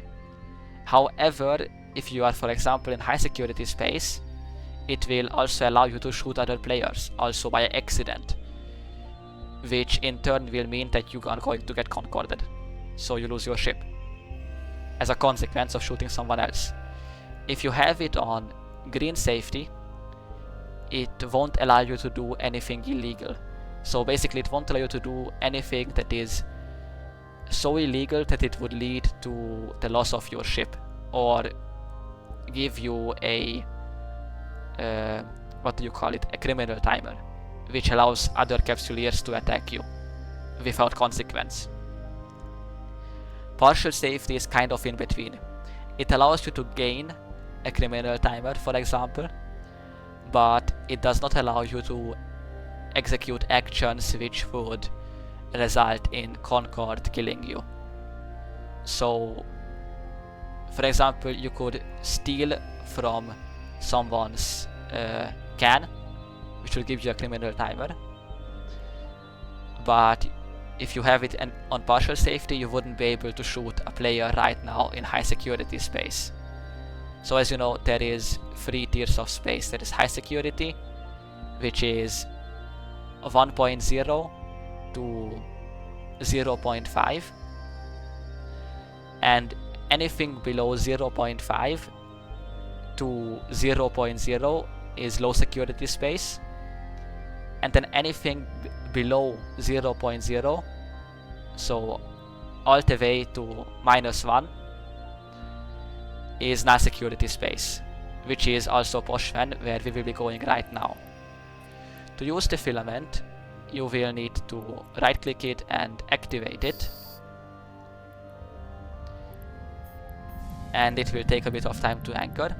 However, if you are, for example, in high security space, it will also allow you to shoot other players, also by accident, which in turn will mean that you are going to get concorded, so you lose your ship as a consequence of shooting someone else. If you have it on green safety, it won't allow you to do anything illegal. So basically it won't allow you to do anything that is so illegal that it would lead to the loss of your ship, or give you a what do you call it, a criminal timer, which allows other capsuleers to attack you without consequence. Partial safety is kind of in between. It allows you to gain a criminal timer, for example, but it does not allow you to execute actions which would result in Concord killing you. So, for example, you could steal from someone's can, which will give you a criminal timer, but if you have it on partial safety, you wouldn't be able to shoot a player right now in high security space. So as you know, there is 3 tiers of space. There is high security, which is 1.0 to 0.5, and anything below 0.5 to 0.0 is low security space, and then anything below 0.0, so all the way to -1, is null security space, which is also Pochven, where we will be going right now. To use the filament, you will need to right click it and activate it, and it will take a bit of time to anchor.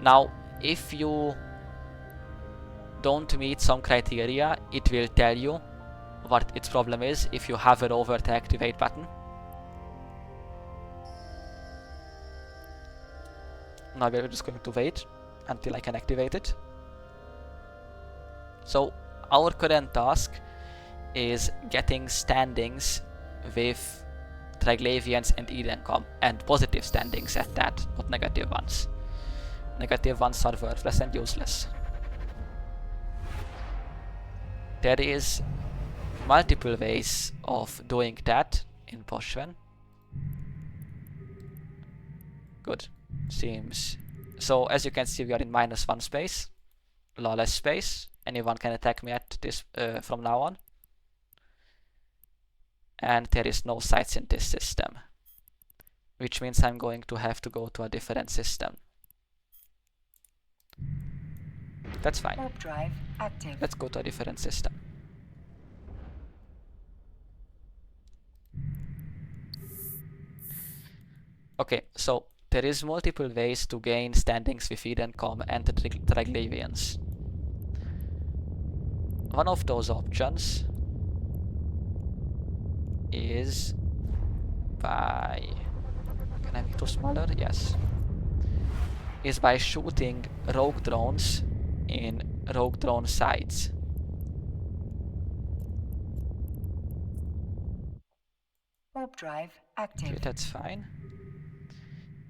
Now, if you don't meet some criteria, it will tell you what its problem is if you hover over the activate button. Now we're just going to wait until I can activate it. So our current task is getting standings with Triglavians and Edencom, and positive standings at that, not negative ones. Negative ones are worthless and useless. There is multiple ways of doing that in Pochven. Good. Seems. So as you can see, we are in -1 space, lawless space. Anyone can attack me at this from now on. And there is no sites in this system, which means I'm going to have to go to a different system. That's fine. Warp drive active. Let's go to a different system. Okay, so there is multiple ways to gain standings with Edencom and the Triglavians. One of those options is by... Can I make it smaller? Yes. Is by shooting rogue drones in rogue drone sites. Warp drive active. Okay, that's fine.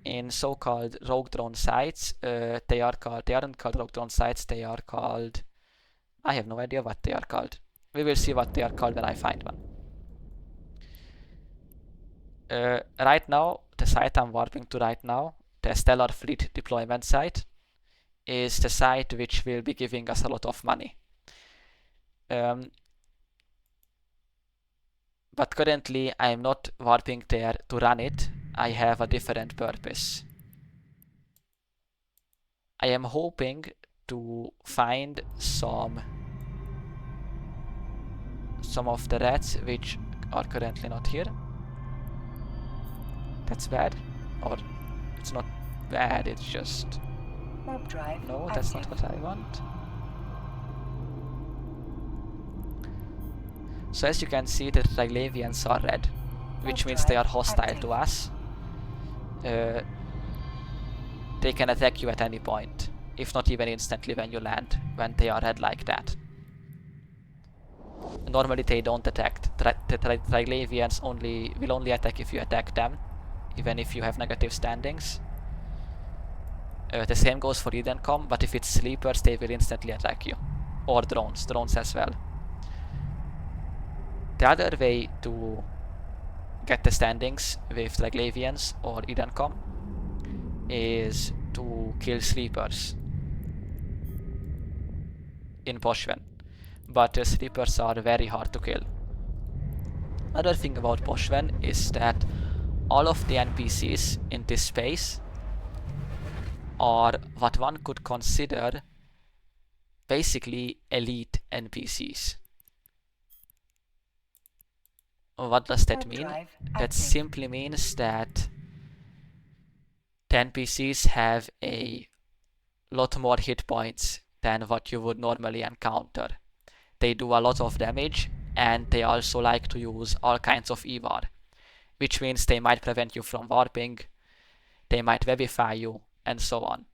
In so-called rogue drone sites, they aren't called rogue drone sites, they are called... I have no idea what they are called. We will see what they are called when I find one. Right now, the site I'm warping to right now, the Stellar Fleet deployment site, is the site which will be giving us a lot of money. But currently I'm not warping there to run it. I have a different purpose. I am hoping to find some of the rats which are currently not here. That's bad. Or it's not bad, it's just... Warp drive No, that's not what I want. So as you can see, the Triglavians are red, which means they are hostile to us. They can attack you at any point, if not even instantly when you land, when they are red like that. Normally they don't attack. The Triglavians will only attack if you attack them, even if you have negative standings. The same goes for Edencom, but if it's sleepers they will instantly attack you. Or drones as well. The other way to get the standings with Triglavians or Edencom is to kill sleepers in Pochven, but sleepers are very hard to kill. Another thing about Pochven is that all of the NPCs in this space are what one could consider basically elite NPCs. What does that mean? That simply means that the NPCs have a lot more hit points than what you would normally encounter. They do a lot of damage, and they also like to use all kinds of EVAR, which means they might prevent you from warping, they might webify you, and so on.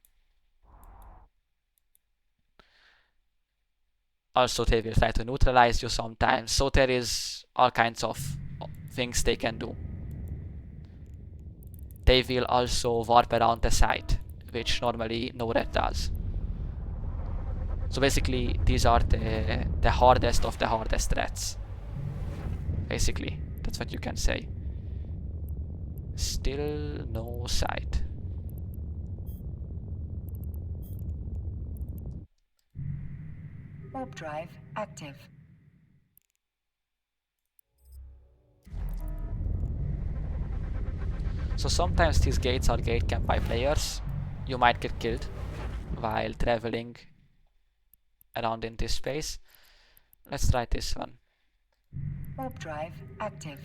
Also, they will try to neutralize you sometimes, so there is all kinds of things they can do. They will also warp around the site, which normally no red does. So basically, these are the hardest of the hardest threats. Basically, that's what you can say. Still no site. Warp drive active. So sometimes these gates are gate camped by players. You might get killed while traveling around in this space. Let's try this one. Warp drive active.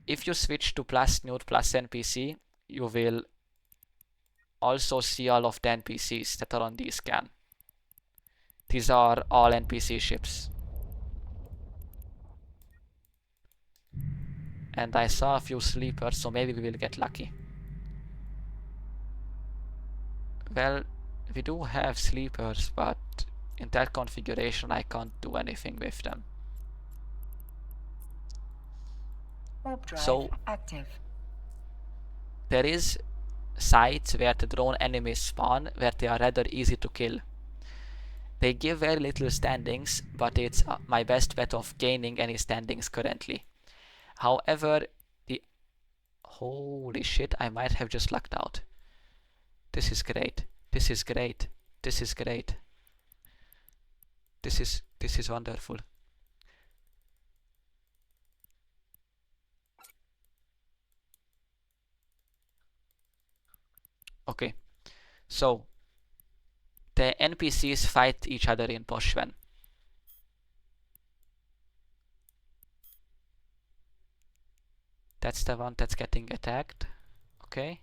If you switch to plus nude plus NPC, you will also see all of the NPCs that are on the scan. These are all NPC ships. And I saw a few sleepers, so maybe we will get lucky. Well, we do have sleepers, but in that configuration I can't do anything with them. Warp drive So active. there is sites where the drone enemies spawn, where they are rather easy to kill. They give very little standings, but it's my best bet of gaining any standings currently. However, holy shit, I might have just lucked out. This is great. This is great. This is great. This is wonderful. Okay, so the NPCs fight each other in Pochven. That's the one that's getting attacked. Okay.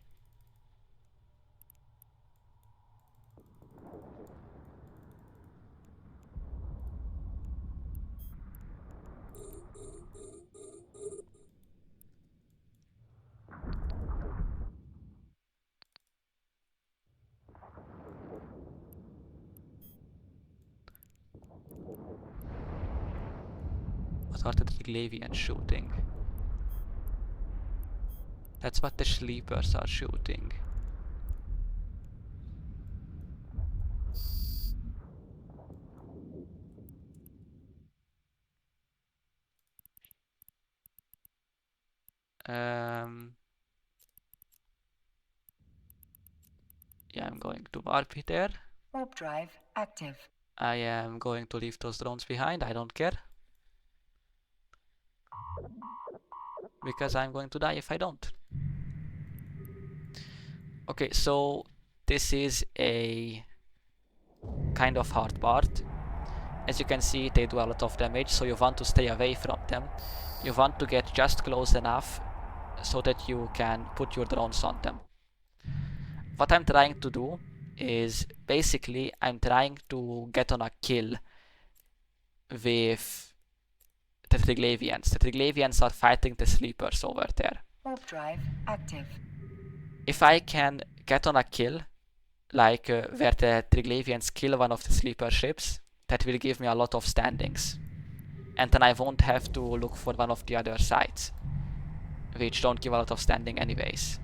What are the Triglavians shooting? That's what the sleepers are shooting. Yeah, I'm going to warp it there. Warp drive active. I am going to leave those drones behind, I don't care. Because I'm going to die if I don't. Okay, so this is a kind of hard part. As you can see, they do a lot of damage, so you want to stay away from them. You want to get just close enough so that you can put your drones on them. What I'm trying to do is basically I'm trying to get on a kill with the Triglavians. The Triglavians are fighting the sleepers over there. Warp drive active. If I can get on a kill, like where the Triglavians kill one of the sleeper ships, that will give me a lot of standings. And then I won't have to look for one of the other sites, which don't give a lot of standing anyways.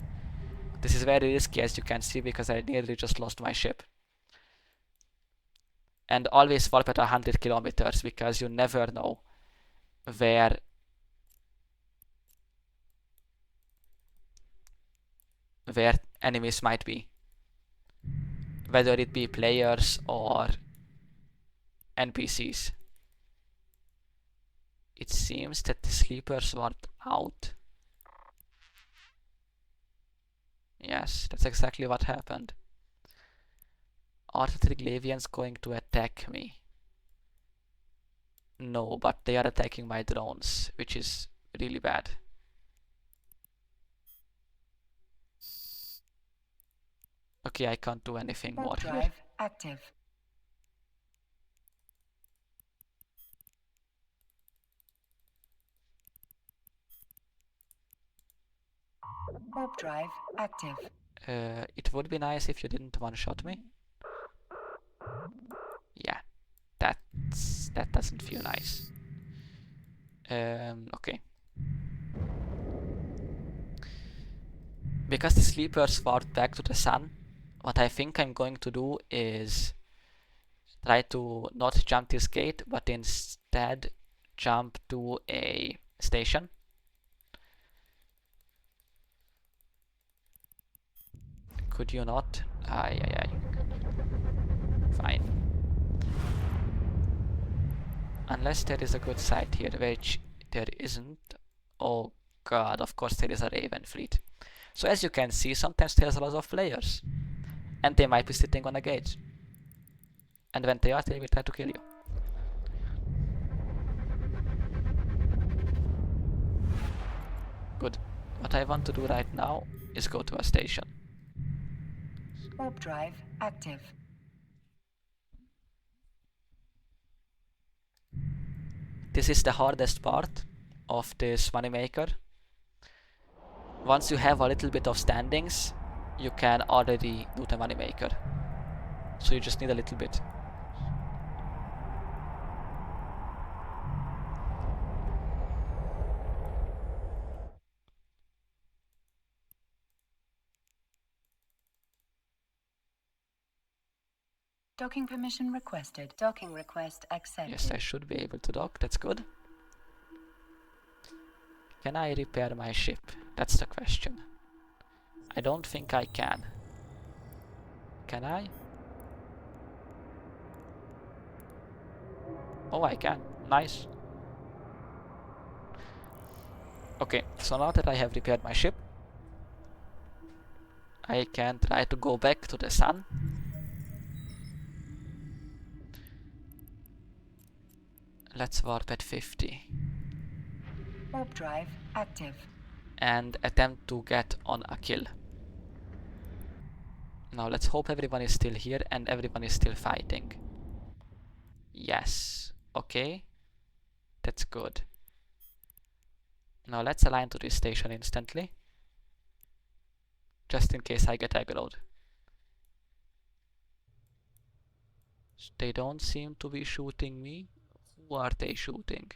This is very risky, as you can see, because I nearly just lost my ship. And always warp at 100 kilometers, because you never know where enemies might be. Whether it be players or NPCs. It seems that the sleepers warped out. Yes, that's exactly what happened. Are the Triglavians going to attack me? No, but they are attacking my drones, which is really bad. Okay, I can't do anything more here. Drive active. Warp drive active. It would be nice if you didn't one-shot me. Yeah, that doesn't feel nice. Okay. Because the sleepers warped back to the sun, what I think I'm going to do is try to not jump this gate, but instead jump to a station. Could you not? Aye. Fine. Unless there is a good site here, which there isn't. Oh god, of course there is a Raven fleet. So as you can see, sometimes there's a lot of players. And they might be sitting on a gate. And when they are, they will try to kill you. Good. What I want to do right now is go to a station. Warp drive active. This is the hardest part of this moneymaker. Once you have a little bit of standings, you can already do the moneymaker. So you just need a little bit. Docking permission requested. Docking request accepted. Yes, I should be able to dock, that's good. Can I repair my ship? That's the question. I don't think I can. Can I? Oh, I can. Nice. Okay, so now that I have repaired my ship, I can try to go back to the sun. Let's warp at 50. Warp drive active. And attempt to get on a kill. Now let's hope everyone is still here and everyone is still fighting. Yes. Okay. That's good. Now let's align to this station instantly. Just in case I get aggroed. They don't seem to be shooting me. Who are they shooting?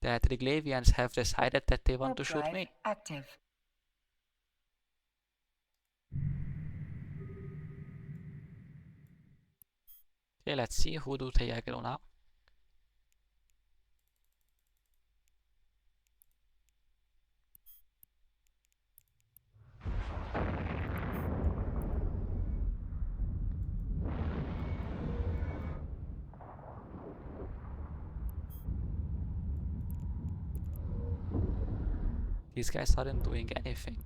The Triglavians have decided that they want to shoot me. Active. Okay, let's see who do they aggro now. These guys aren't doing anything.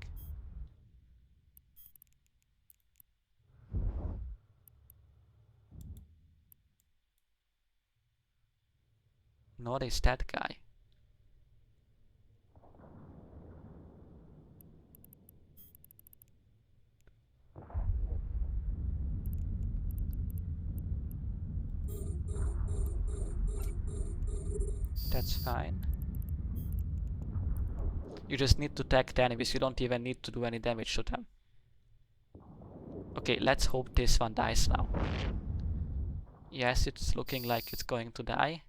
Nor is that guy. That's fine. You just need to tag the enemies, you don't even need to do any damage to them. Okay, let's hope this one dies now. Yes, it's looking like it's going to die.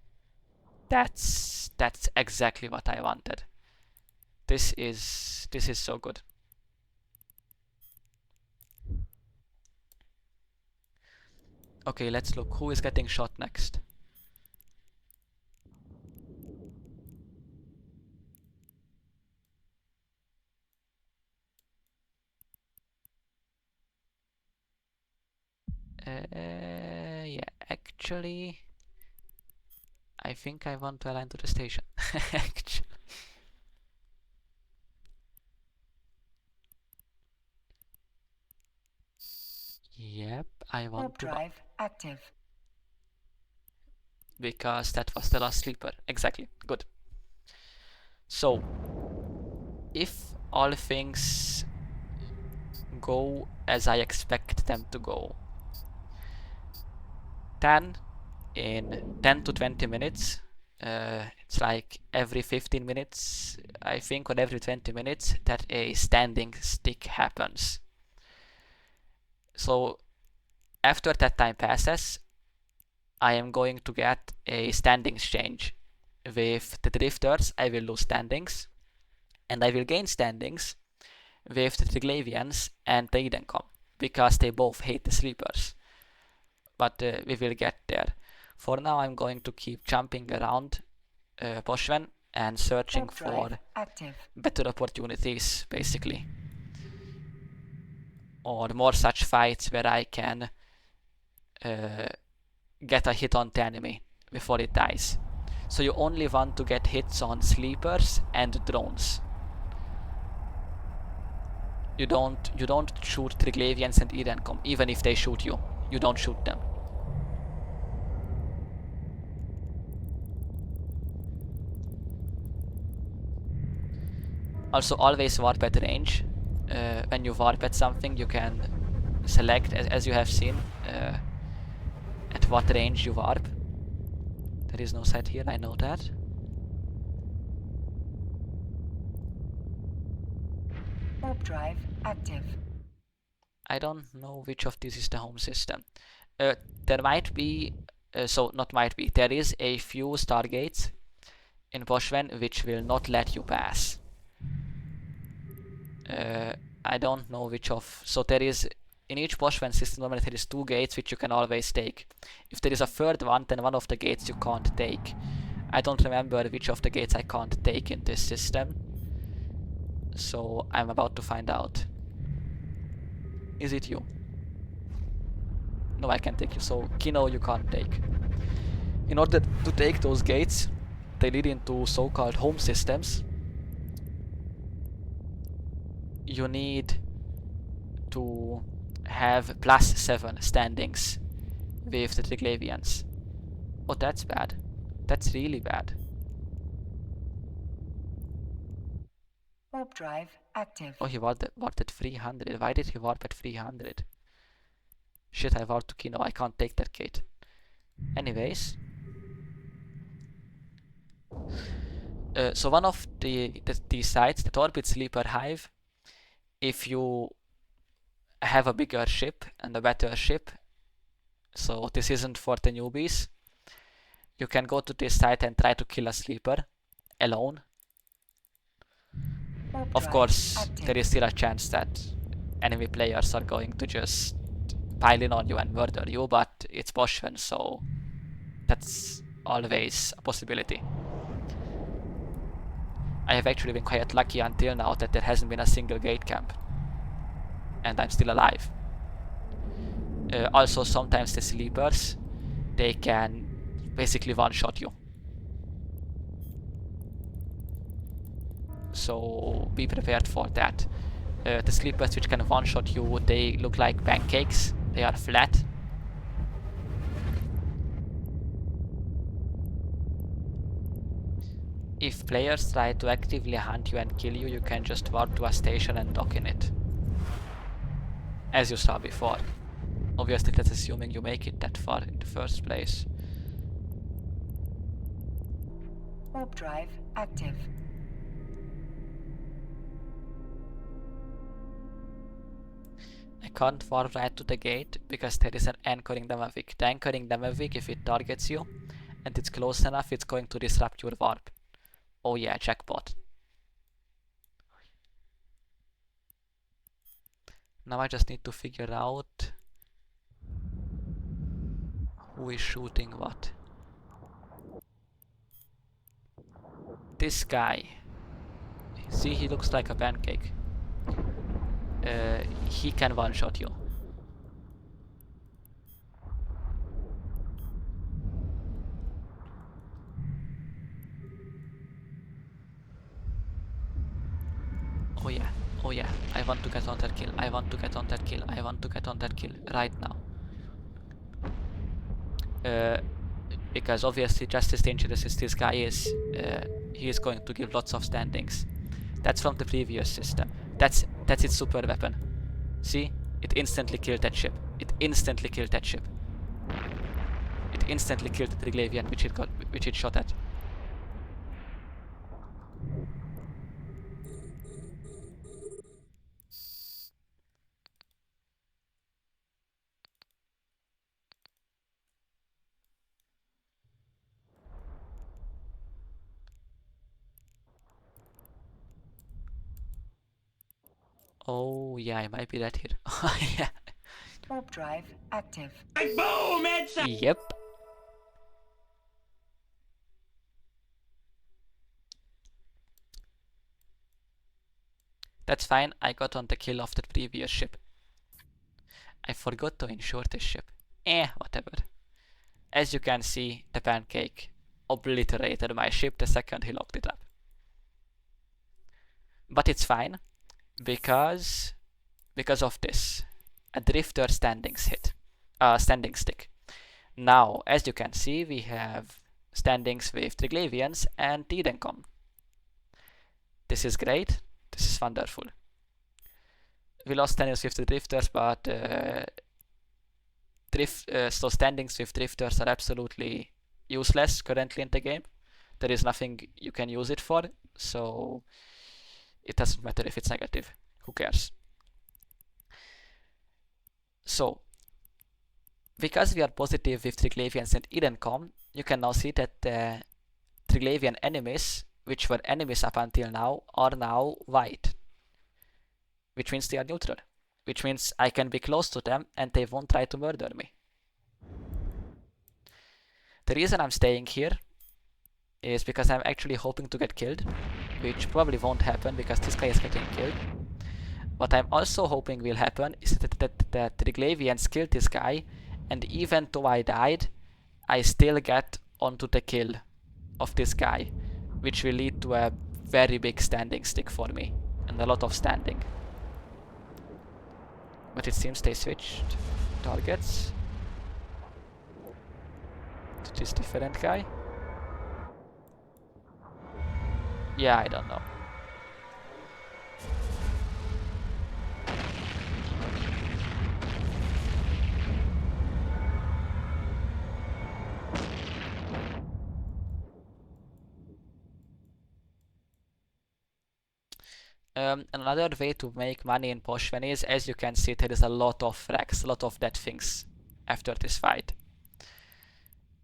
That's exactly what I wanted. This is so good. Okay, let's look who is getting shot next. Yeah, actually, I think I want to align to the station. Actually. Yep, I want to. Drive active. Because that was the last sleeper. Exactly. Good. So, if all things go as I expect them to go, then in 10 to 20 minutes, it's like every 15 minutes, I think, or every 20 minutes, that a standing stick happens. So, after that time passes, I am going to get a standings change. With the drifters, I will lose standings, and I will gain standings with the Triglavians and the Edencom, because they both hate the sleepers. But we will get there. For now, I'm going to keep jumping around Pochven and searching for better opportunities, basically. Or more such fights where I can get a hit on the enemy before it dies. So you only want to get hits on sleepers and drones. You don't shoot Triglavians and Edencom, even if they shoot you. You don't shoot them. Also, always warp at range. When you warp at something, you can select, as you have seen, at what range you warp. There is no site here, I know that. Warp drive active. I don't know which of these is the home system. There might be, there is a few stargates in Pochven which will not let you pass. I don't know which of, so there is, in each Pochven system normally there is 2 gates which you can always take. If there is a third one, then one of the gates you can't take. I don't remember which of the gates I can't take in this system. So I'm about to find out. Is it you? No, I can't take you, so Kino you can't take. In order to take those gates, they lead into so-called home systems. You need to have +7 standings with the Triglavians. Oh, that's bad. That's really bad. Warp drive active. Oh, he warped at 300. Why did he warp at 300? Shit, I warped to Kino. I can't take that gate. Anyways. So one of the sites that orbits Sleeper Hive, if you have a bigger ship and a better ship, so this isn't for the newbies, you can go to this site and try to kill a sleeper alone. Of course, there is still a chance that enemy players are going to just pile in on you and murder you, but it's Pochven, so that's always a possibility. I have actually been quite lucky until now that there hasn't been a single gate camp. And I'm still alive. Also, sometimes the sleepers, they can basically one-shot you. So be prepared for that. The sleepers which can one-shot you, they look like pancakes. They are flat. If players try to actively hunt you and kill you, you can just warp to a station and dock in it. As you saw before. Obviously, that's assuming you make it that far in the first place. Warp drive active. I can't warp right to the gate because there is an anchoring damavik. The anchoring damavik, if it targets you and it's close enough, it's going to disrupt your warp. Oh yeah, jackpot. Now I just need to figure out who is shooting what. This guy. See, he looks like a pancake. He can one-shot you. Oh yeah, oh yeah, I want to get on that kill, I want to get on that kill, I want to get on that kill right now. Because obviously just as dangerous as this guy is, he is going to give lots of standings. That's from the previous system. That's its super weapon. See? It instantly killed that ship. It instantly killed that ship. It instantly killed the Triglavian which it shot at. Oh yeah, I might be dead here. Oh yeah. Warp drive active. Boom! Headshot! Yep. That's fine, I got on the kill of the previous ship. I forgot to insure this ship. Whatever. As you can see, the pancake obliterated my ship the second he locked it up. But it's fine, because of this. A drifter standing stick. Now, as you can see, we have standings with Triglavians and Tidencom. This is great. This is wonderful. We lost standings with the drifters, but so standings with drifters are absolutely useless currently in the game. There is nothing you can use it for, so it doesn't matter if it's negative. Who cares? So, because we are positive with Triglavians and Edencom, you can now see that the Triglavian enemies, which were enemies up until now, are now white. Which means they are neutral. Which means I can be close to them and they won't try to murder me. The reason I'm staying here is because I'm actually hoping to get killed, which probably won't happen because this guy is getting killed. What I'm also hoping will happen is that the Triglavians killed this guy, and even though I died, I still get onto the kill of this guy, which will lead to a very big standing stick for me, and a lot of standing. But it seems they switched targets to this different guy. Yeah, I don't know. Another way to make money in Pochven is, as you can see, there is a lot of wrecks, a lot of dead things after this fight.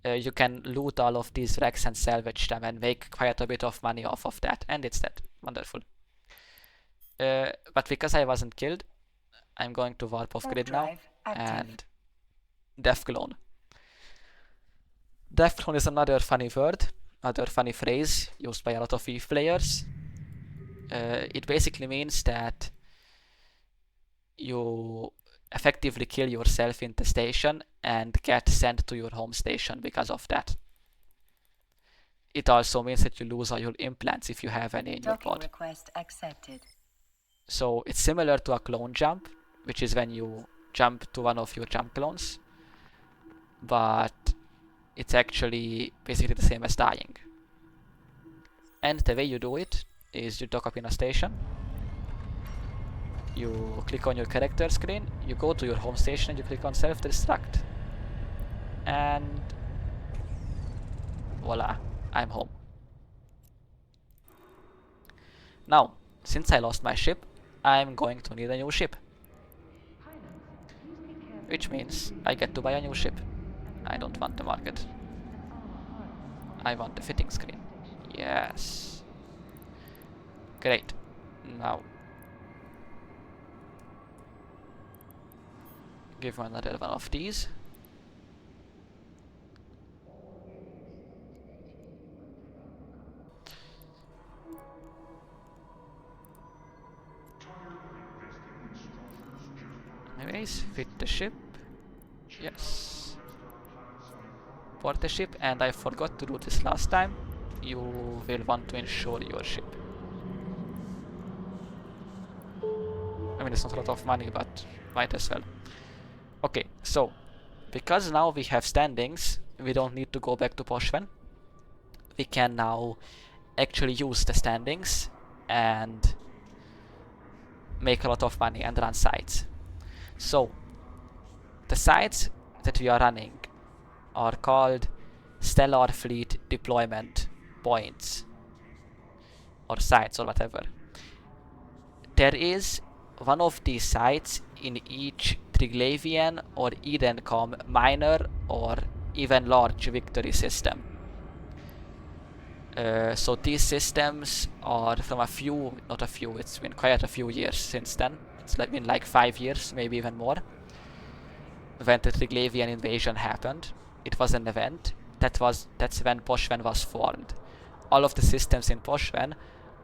You can loot all of these wrecks and salvage them and make quite a bit of money off of that, and it's that wonderful. But because I wasn't killed, I'm going to warp off grid now and death clone. Death clone is another funny word, another funny phrase used by a lot of Eve players. It basically means that you effectively kill yourself in the station and get sent to your home station because of that. It also means that you lose all your implants if you have any in your pod. Request accepted. So it's similar to a clone jump, which is when you jump to one of your jump clones, but it's actually basically the same as dying. And the way you do it is you dock up in a station, you click on your character screen, you go to your home station and you click on self-destruct. And voila, I'm home. Now, since I lost my ship, I'm going to need a new ship. Which means I get to buy a new ship. I don't want the market. I want the fitting screen. Yes. Great. Now, give me another one of these. Anyways, fit the ship. Yes. Port the ship, and I forgot to do this last time. You will want to insure your ship. I mean, it's not a lot of money, but might as well. Okay, so because now we have standings, we don't need to go back to Pochven. We can now actually use the standings and make a lot of money and run sites. So the sites that we are running are called Stellar Fleet Deployment Points or sites or whatever. There is one of these sites in each Triglavian or Edencom minor or even large victory system. So these systems are from not a few, it's been quite a few years since then. It's been like 5 years, maybe even more. When the Triglavian invasion happened, it was an event. That's when Pochven was formed. All of the systems in Pochven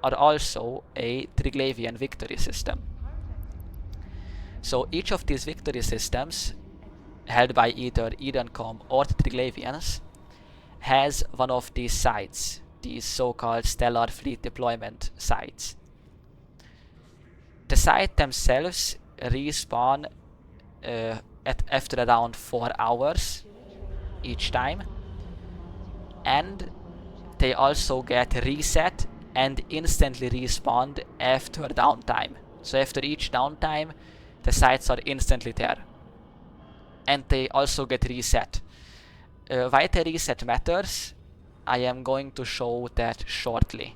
are also a Triglavian victory system. So each of these victory systems, held by either Edencom or the Triglavians, has one of these sites, these so-called Stellar Fleet Deployment sites. The sites themselves respawn after around 4 hours each time, and they also get reset and instantly respawned after downtime. So after each downtime, the sites are instantly there, and they also get reset. Why the reset matters, I am going to show that shortly.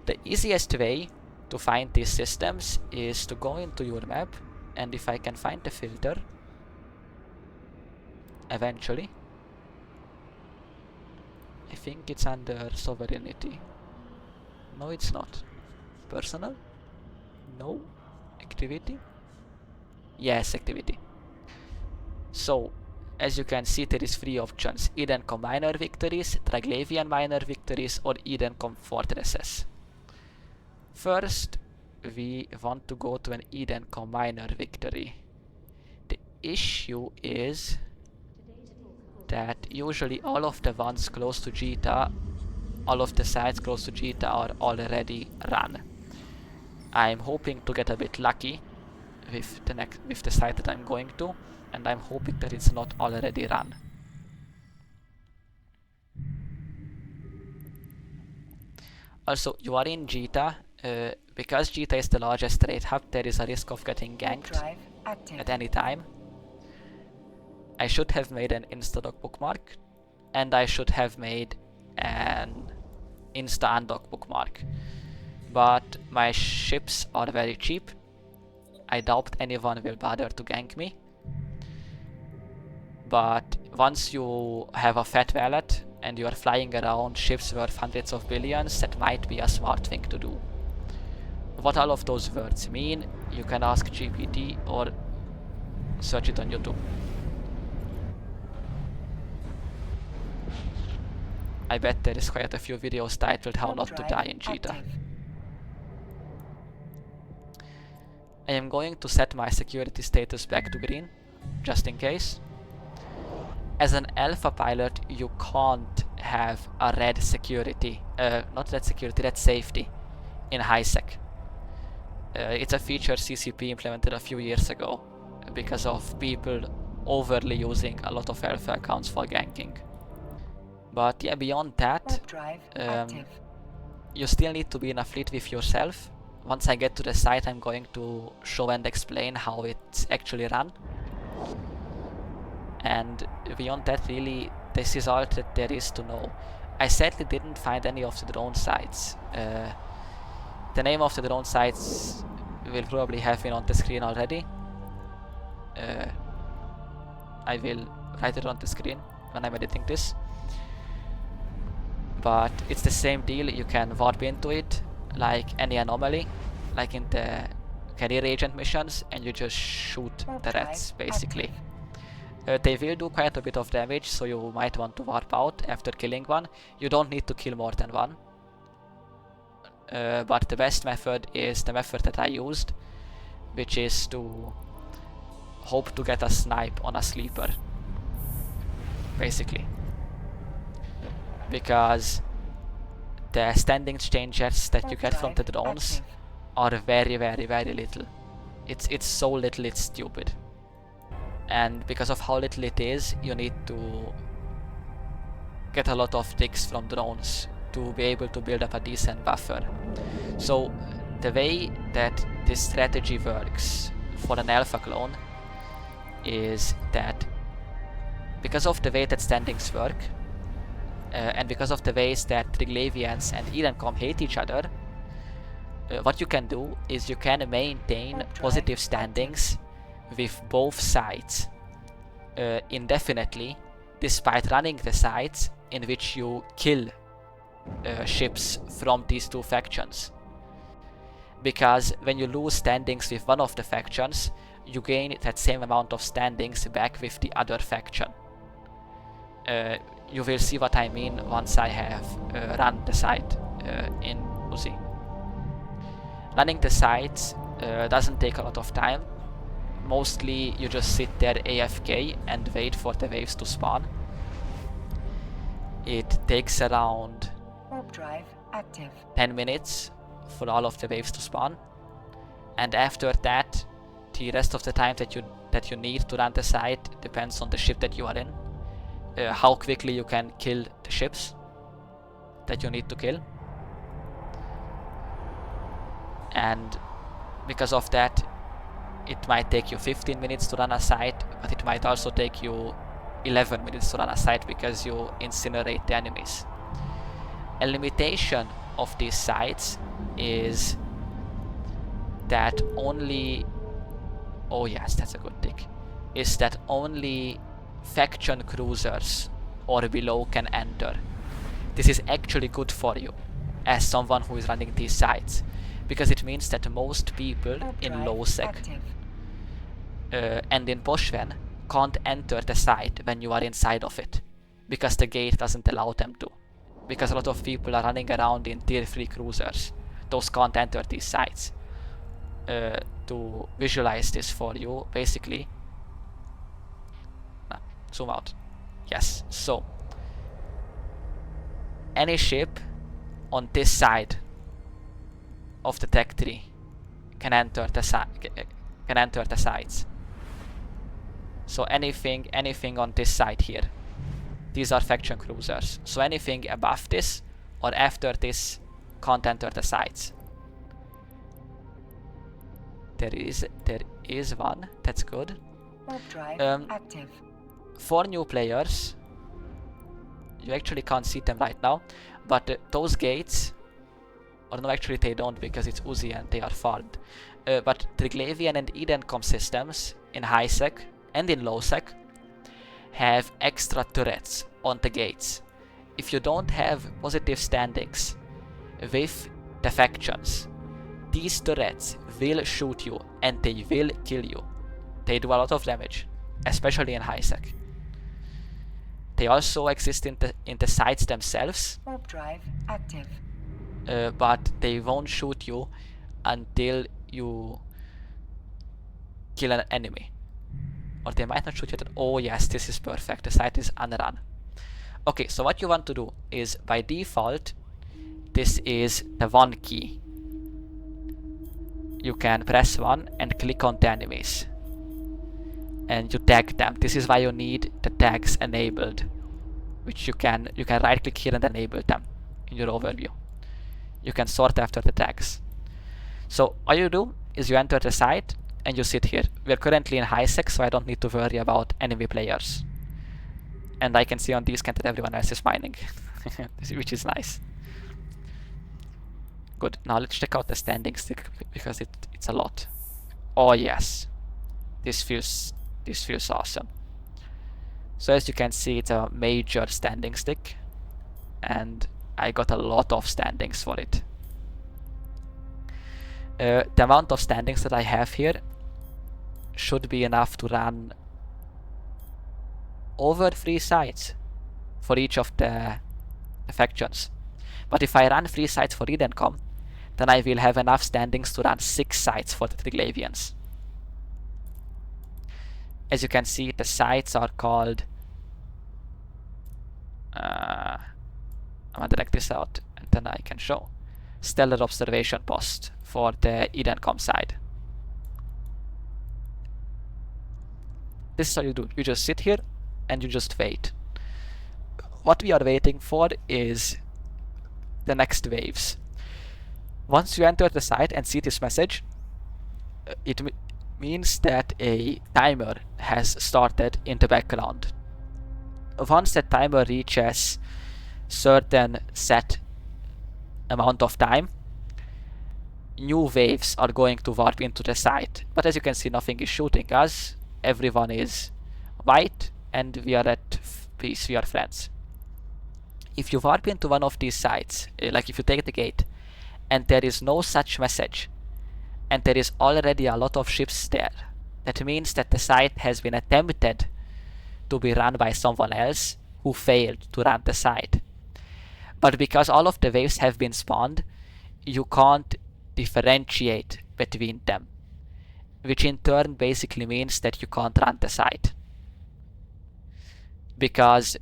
The easiest way to find these systems is to go into your map, and if I can find the filter eventually, I think it's under sovereignty. No, it's not. Personal? No. Activity? Yes, activity. So, as you can see, there is 3 options: Edencom minor victories, Triglavian minor victories, or Edencom fortresses. First, we want to go to an Edencom minor victory. The issue is that usually all of the ones close to Jita, all of the sites close to Jita are already run. I'm hoping to get a bit lucky with the site that I'm going to, and I'm hoping that it's not already run. Also, you are in Jita. Because Jita is the largest trade hub, there is a risk of getting ganked Drive active. at any time. I should have made an Instadoc bookmark, and I should have made an Insta-Undock bookmark. But my ships are very cheap. I doubt anyone will bother to gank me. But once you have a fat wallet and you are flying around ships worth hundreds of billions, that might be a smart thing to do. What all of those words mean, you can ask GPT or search it on YouTube. I bet there is quite a few videos titled How Not to Die in Jita. I am going to set my security status back to green, just in case. As an alpha pilot, you can't have a red security, not red security, red safety in HiSec. It's a feature CCP implemented a few years ago because of people overly using a lot of alpha accounts for ganking. But yeah, beyond that, you still need to be in a fleet with yourself. Once I get to the site, I'm going to show and explain how it's actually run. And beyond that, really, this is all that there is to know. I sadly didn't find any of the drone sites. The name of the drone sites will probably have been on the screen already. I will write it on the screen when I'm editing this. But it's the same deal, you can warp into it like any anomaly, like in the career agent missions, and you just shoot the rats, basically. They will do quite a bit of damage, so you might want to warp out after killing one. You don't need to kill more than one. But the best method is the method that I used, which is to hope to get a snipe on a sleeper, basically. Because the standing changes that you get from the drones are very, very, very little. It's so little, it's stupid. And because of how little it is, you need to get a lot of ticks from drones to be able to build up a decent buffer. So the way that this strategy works for an alpha clone is that because of the way that standings work, and because of the ways that Triglavians and Edencom hate each other, what you can do is you can maintain positive standings with both sides indefinitely, despite running the sites in which you kill ships from these two factions. Because when you lose standings with one of the factions, you gain that same amount of standings back with the other faction. You will see what I mean once I have run the site in Uzi. Running the sites doesn't take a lot of time. Mostly you just sit there AFK and wait for the waves to spawn. It takes around 10 minutes for all of the waves to spawn. And after that, the rest of the time that you need to run the site depends on the ship that you are in. How quickly you can kill the ships that you need to kill. And because of that, it might take you 15 minutes to run a site, but it might also take you 11 minutes to run a site because you incinerate the enemies. A limitation of these sites is that only... oh yes, that's a good tick. Is that only faction cruisers or below can enter. This is actually good for you as someone who is running these sites, because it means that most people in lowsec and in Pochven can't enter the site when you are inside of it, because the gate doesn't allow them to. Because a lot of people are running around in tier 3 cruisers. Those can't enter these sites. To visualize this for you, basically... zoom out. Yes, so... any ship on this side of the tech tree can enter the sites. So anything on this side here, these are faction cruisers. So anything above this or after this can't enter the sites. There is one. That's good. Warp drive active. For new players, you actually can't see them right now, but those gates, or no, actually they don't because it's Uzi and they are farmed. But Triglavian and Edencom systems in high sec and in low sec have extra turrets on the gates. If you don't have positive standings with the factions, these turrets will shoot you and they will kill you. They do a lot of damage, especially in high sec. They also exist in the sites themselves. Warp drive active. But they won't shoot you until you kill an enemy. Or they might not shoot you at all. Oh yes, this is perfect. The site is unrun. Okay, so what you want to do is, by default, this is the 1 key. You can press 1 and click on the enemies. And you tag them. This is why you need the tags enabled, which you can right click here and enable them in your overview. You can sort after the tags. So all you do is you enter the site and you sit here. We are currently in high sec, so I don't need to worry about enemy players. And I can see on this scan that everyone else is mining, which is nice. Good. Now let's check out the standing stick because it's a lot. Oh yes, this feels awesome. So as you can see, it's a major standing stick, and I got a lot of standings for it. The amount of standings that I have here should be enough to run over 3 sites for each of the factions. But if I run 3 sites for Edencom, then I will have enough standings to run 6 sites for the Triglavians. As you can see, the sites are called... I'm gonna drag this out and then I can show. Stellar Observation Post for the Edencom side. This is how you do. You just sit here and you just wait. What we are waiting for is the next waves. Once you enter the site and see this message, it means that a timer has started in the background. Once that timer reaches certain set amount of time, new waves are going to warp into the site. But as you can see, nothing is shooting us. Everyone is white and we are at peace, we are friends. If you warp into one of these sites, like if you take the gate and there is no such message and there is already a lot of ships there, that means that the site has been attempted to be run by someone else who failed to run the site. But because all of the waves have been spawned, you can't differentiate between them, which in turn basically means that you can't run the site. Because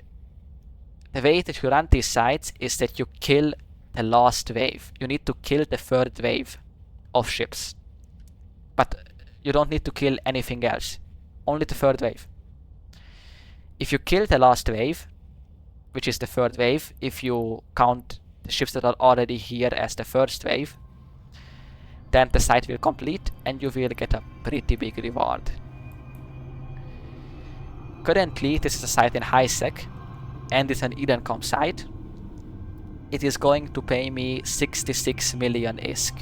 the way that you run these sites is that you kill the last wave. You need to kill the third wave of ships. But you don't need to kill anything else. Only the third wave. If you kill the last wave, which is the third wave, if you count the ships that are already here as the first wave, then the site will complete and you will get a pretty big reward. Currently, this is a site in high sec and it's an Edencom site. It is going to pay me 66 million ISK,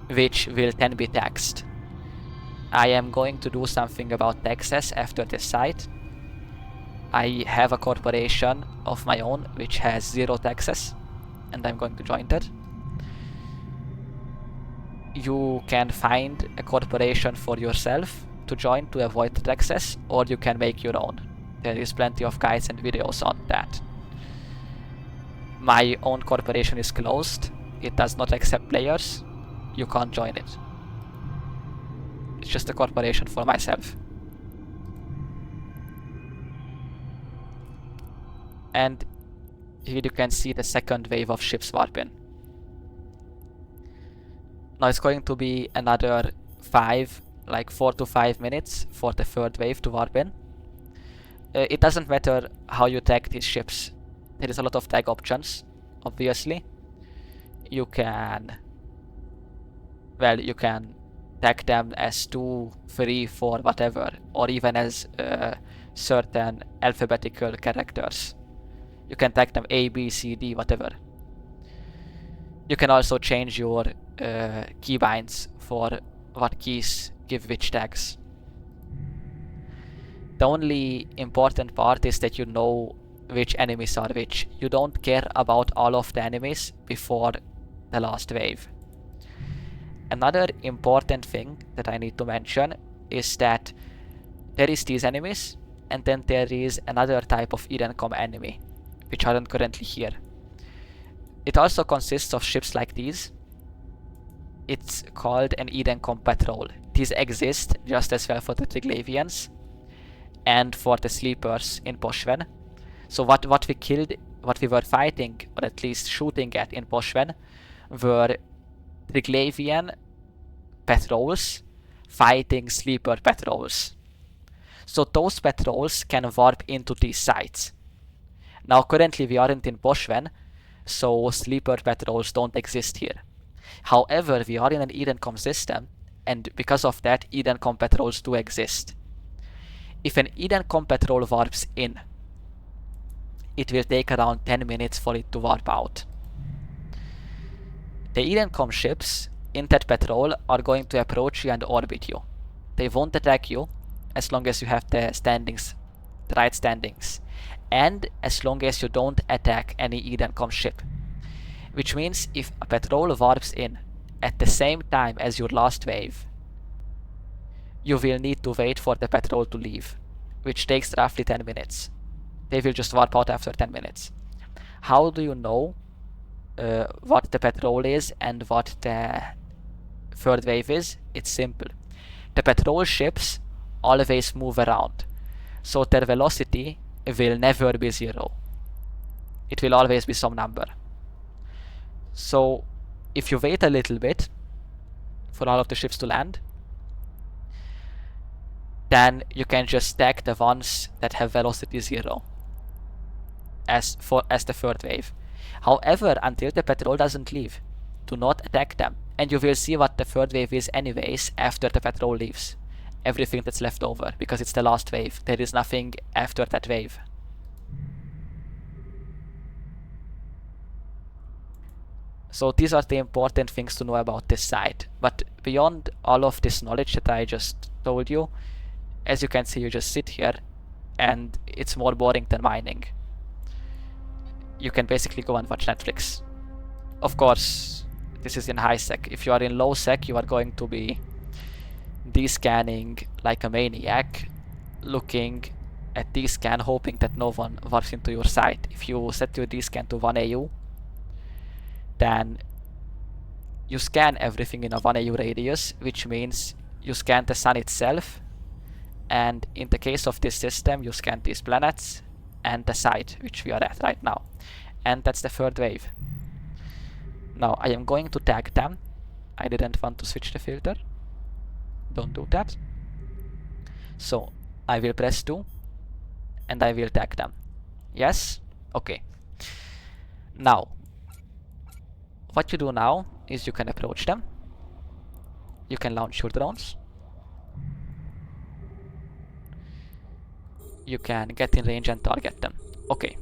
which will then be taxed. I am going to do something about taxes after this site. I have a corporation of my own which has 0 taxes and I'm going to join that. You can find a corporation for yourself to join to avoid the taxes, or you can make your own. There is plenty of guides and videos on that. My own corporation is closed. It does not accept players. You can't join it. It's just a corporation for myself. And here you can see the second wave of ships warping. Now it's going to be another 4 to 5 minutes for the third wave to warp in. It doesn't matter how you tag these ships. There is a lot of tag options, obviously. you can, well, you can tag them as 2, 3, 4, whatever, or even as certain alphabetical characters. You can tag them A, B, C, D, whatever. You can also change your keybinds for what keys give which tags. The only important part is that you know which enemies are which. You don't care about all of the enemies before the last wave. Another important thing that I need to mention is that there is these enemies, and then there is another type of Edencom enemy, which aren't currently here. It also consists of ships like these. It's called an Edencom patrol. These exist just as well for the Triglavians and for the sleepers in Pochven. So what we killed, what we were fighting, or at least shooting at in Pochven, were Triglavian patrols fighting sleeper patrols. So those patrols can warp into these sites. Now currently we aren't in Pochven, so sleeper patrols don't exist here. However, we are in an Edencom system, and because of that, Edencom patrols do exist. If an Edencom patrol warps in, it will take around 10 minutes for it to warp out. The Edencom ships in that patrol are going to approach you and orbit you. They won't attack you as long as you have the standings, the right standings, and as long as you don't attack any Edencom ship. Which means if a patrol warps in at the same time as your last wave, you will need to wait for the patrol to leave, which takes roughly 10 minutes. They will just warp out after 10 minutes. How do you know what the patrol is and what the third wave is? It's simple. The patrol ships always move around, so their velocity will never be 0. It will always be some number. So if you wait a little bit for all of the ships to land, then you can just stack the ones that have velocity 0 as the third wave. However, until the patrol doesn't leave, do not attack them, and you will see what the third wave is anyways after the patrol leaves. Everything that's left over, because it's the last wave. There is nothing after that wave. So these are the important things to know about this site. But beyond all of this knowledge that I just told you, as you can see, you just sit here and it's more boring than mining. You can basically go and watch Netflix. Of course, this is in high sec. If you are in low sec, you are going to be descanning like a maniac, looking at descan, hoping that no one warps into your site. If you set your descan to 1 AU, then you scan everything in a 1 AU radius, which means you scan the sun itself, and in the case of this system, you scan these planets and the site which we are at right now. And that's the third wave. Now I am going to tag them. I didn't want to switch the filter. Don't do that. So I will press 2 and I will tag them. Yes? Okay. Now, what you do now is you can approach them. You can launch your drones. You can get in range and target them. Okay.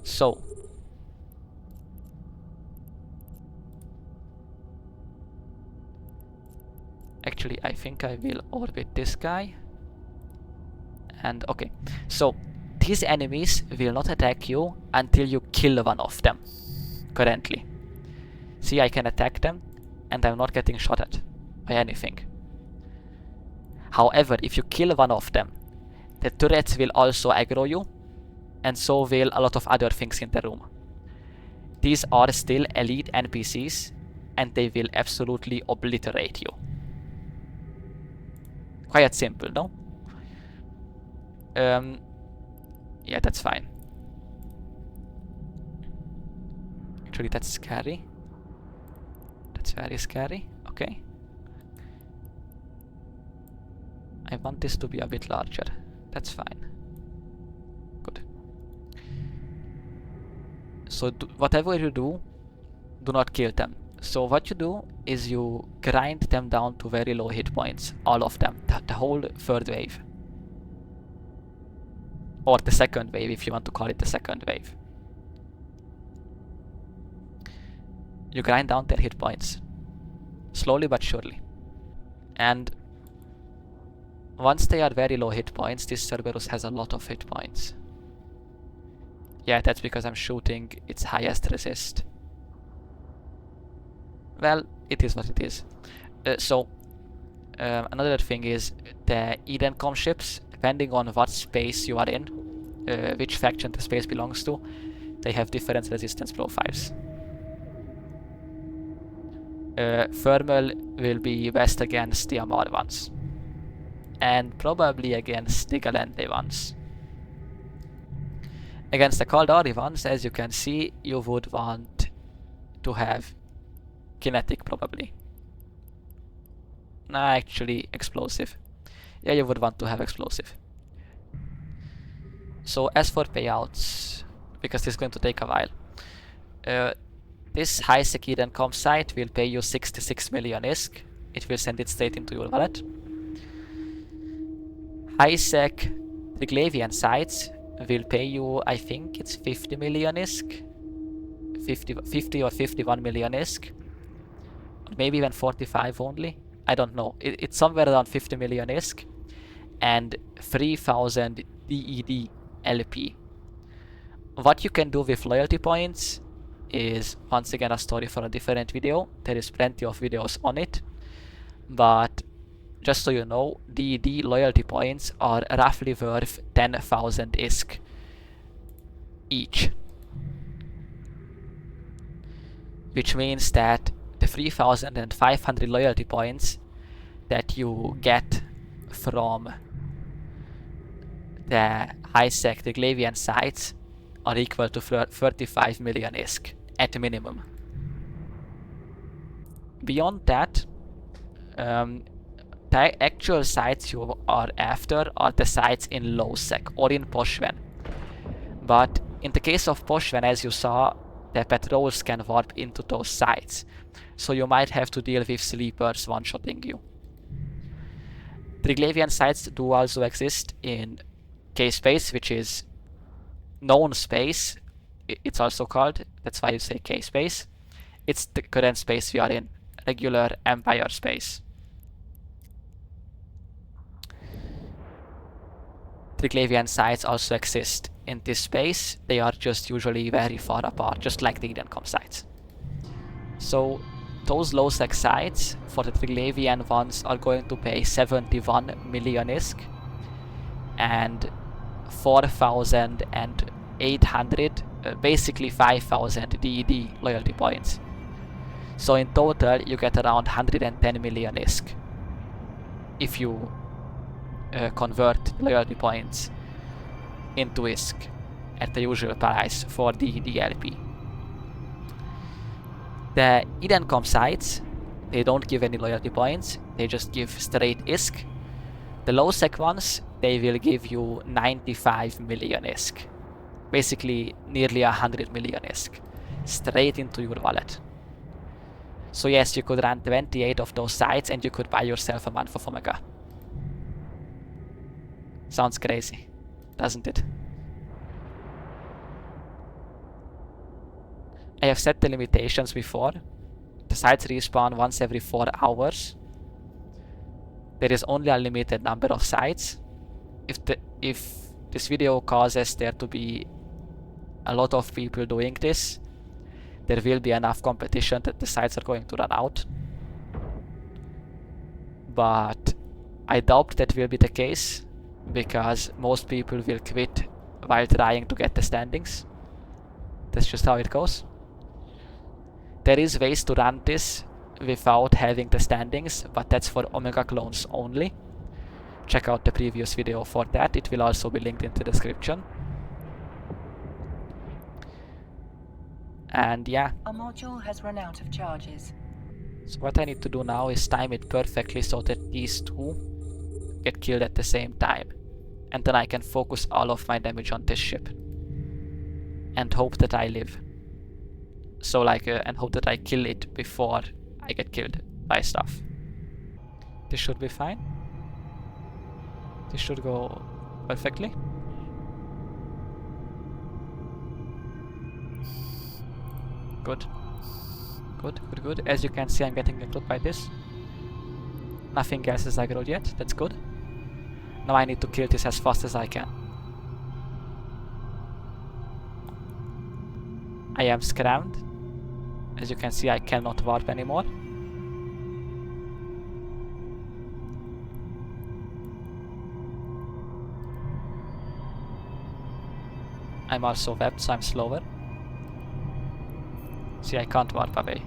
So actually, I think I will orbit this guy. And okay, so these enemies will not attack you until you kill one of them. Currently, see, I can attack them and I'm not getting shot at by anything. However, if you kill one of them, the turrets will also aggro you, and so will a lot of other things in the room. These are still elite NPCs, and they will absolutely obliterate you. Quite simple, no? Yeah, that's fine. Actually, that's scary. That's very scary. Okay. I want this to be a bit larger. That's fine. Good. So whatever you do do not kill them. So what you do is you grind them down to very low hit points, all of them, the whole third wave. Or the second wave, if you want to call it the second wave. You grind down their hit points, slowly but surely. And once they are very low hit points, this Cerberus has a lot of hit points. Yeah, that's because I'm shooting its highest resist. Well, it is what it is. Another thing is the Edencom ships, depending on what space you are in, which faction the space belongs to, they have different resistance profiles. Thermal will be best against the Amar ones, and probably against the Galente ones. Against the Caldari ones, as you can see, you would want to have kinetic probably. Nah, actually explosive. Yeah, you would want to have explosive. So as for payouts, because this is going to take a while, this high-sec Edencom site will pay you 66 million ISK. It will send it straight into your wallet. High-sec Triglavian sites will pay you, I think it's 50 million ISK. 50 or 51 million ISK. Maybe even 45 only. I don't know. It's somewhere around 50 million ISK. And 3000 DED LP. What you can do with loyalty points is once again a story for a different video. There is plenty of videos on it. But just so you know, DED loyalty points are roughly worth 10,000 ISK each. Which means that the 3,500 loyalty points that you get from the high-sec Triglavian sites are equal to 35 million ISK at minimum. Beyond that, the actual sites you are after are the sites in lowsec or in Pochven. But in the case of Pochven, as you saw, the patrols can warp into those sites. So you might have to deal with sleepers one-shotting you. Triglavian sites do also exist in K-space, which is known space. It's also called, that's why you say K-space. It's the current space we are in, regular Empire space. Triglavian sites also exist in this space. They are just usually very far apart, just like the Edencom sites. So those lowsec sites for the Triglavian ones are going to pay 71 million ISK and 4,800, basically 5,000 DED loyalty points. So in total you get around 110 million ISK if you convert loyalty points into ISK at the usual price for DED LP. The Edencom sites, they don't give any loyalty points, they just give straight ISK. The lowsec ones, they will give you 95 million ISK. Basically nearly 100 million ISK straight into your wallet. So yes, you could run 28 of those sites and you could buy yourself a month of Omega. Sounds crazy, doesn't it? I have set the limitations before. The sites respawn once every 4 hours. There is only a limited number of sites. If this video causes there to be a lot of people doing this, there will be enough competition that the sites are going to run out. But I doubt that will be the case, because most people will quit while trying to get the standings. That's just how it goes. There is ways to run this without having the standings, but that's for Omega clones only. Check out the previous video for that, it will also be linked in the description. And yeah. Our module has run out of charges. So what I need to do now is time it perfectly so that these two get killed at the same time. And then I can focus all of my damage on this ship. And hope that I live. So like, and hope that I kill it before I get killed by stuff. This should be fine. This should go perfectly. Good. Good, good, good. As you can see, I'm getting aggroed by this. Nothing else is aggroed yet. That's good. Now I need to kill this as fast as I can. I am scrammed. As you can see, I cannot warp anymore. I'm also webbed, so I'm slower. See, I can't warp away.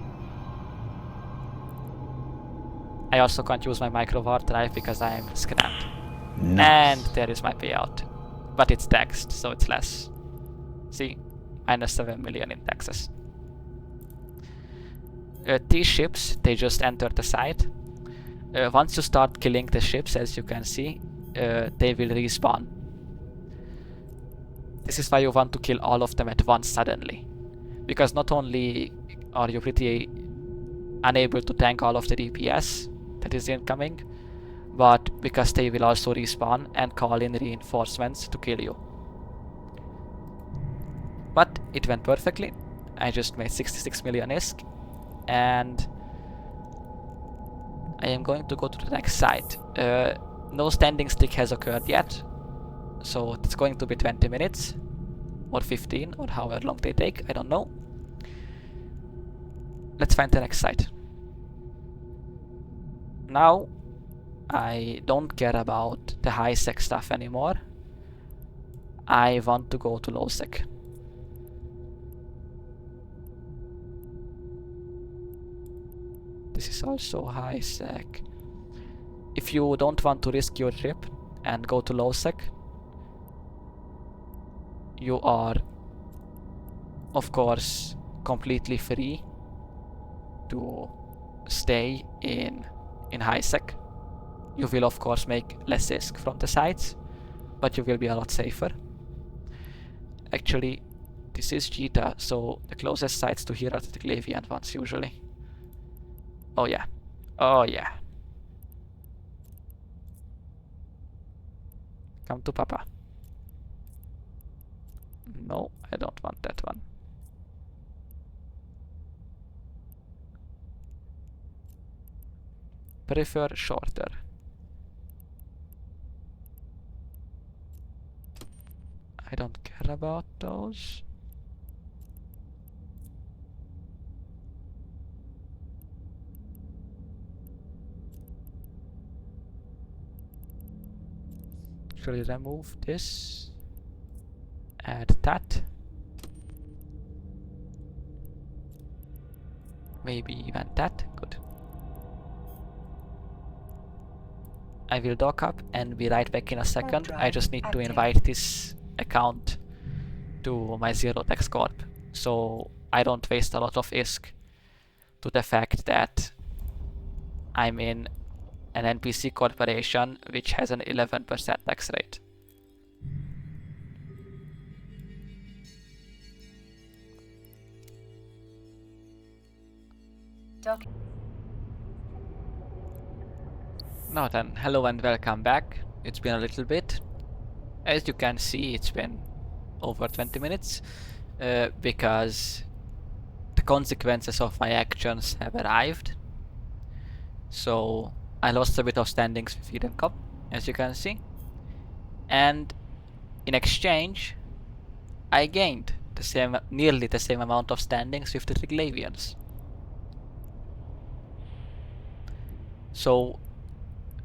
I also can't use my micro warp drive because I am scrammed. Nice. And there is my payout. But it's taxed, so it's less. See? Minus 7 million in taxes. These ships, they just enter the site. Once you start killing the ships, as you can see, they will respawn. This is why you want to kill all of them at once suddenly. Because not only are you pretty unable to tank all of the DPS that is incoming, but because they will also respawn and call in reinforcements to kill you. But it went perfectly. I just made 66 million ISK, and I am going to go to the next site. No standing stick has occurred yet, so it's going to be 20 minutes or 15 or however long they take, I don't know. Let's find the next site. Now I don't care about the high sec stuff anymore. I want to go to low sec. This is also high sec. If you don't want to risk your trip and go to low sec, you are of course completely free to stay in high sec. You will of course make less ISK from the sites, but you will be a lot safer. Actually, this is Yeeet, so the closest sites to here are the Glavian ones usually. Oh yeah. Oh yeah. Come to Papa. No, I don't want that one. Prefer shorter. I don't care about those. Should I remove this? Add that. Maybe even that. Good. I will dock up and be right back in a second. I just need to invite this account to my Zero Tax Corp, so I don't waste a lot of ISK to the fact that I'm in an NPC corporation which has an 11% tax rate. Now then, hello and welcome back. It's been a little bit. As you can see, it's been over 20 minutes because the consequences of my actions have arrived. So I lost a bit of standings with Eden Cup, as you can see, and in exchange I gained the same, nearly the same amount of standings with the Triglavians. So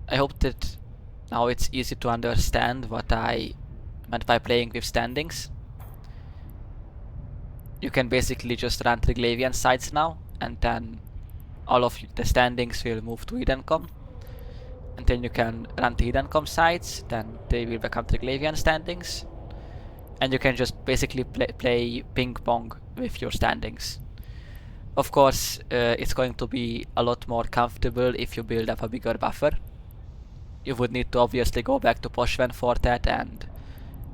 I hope that now it's easy to understand what I meant by playing with standings. You can basically just run Triglavian sites now, and then all of the standings will move to Edencom. And then you can run the Edencom sites, then they will become Triglavian standings. And you can just basically play ping pong with your standings. Of course, it's going to be a lot more comfortable if you build up a bigger buffer. You would need to obviously go back to Pochven for that and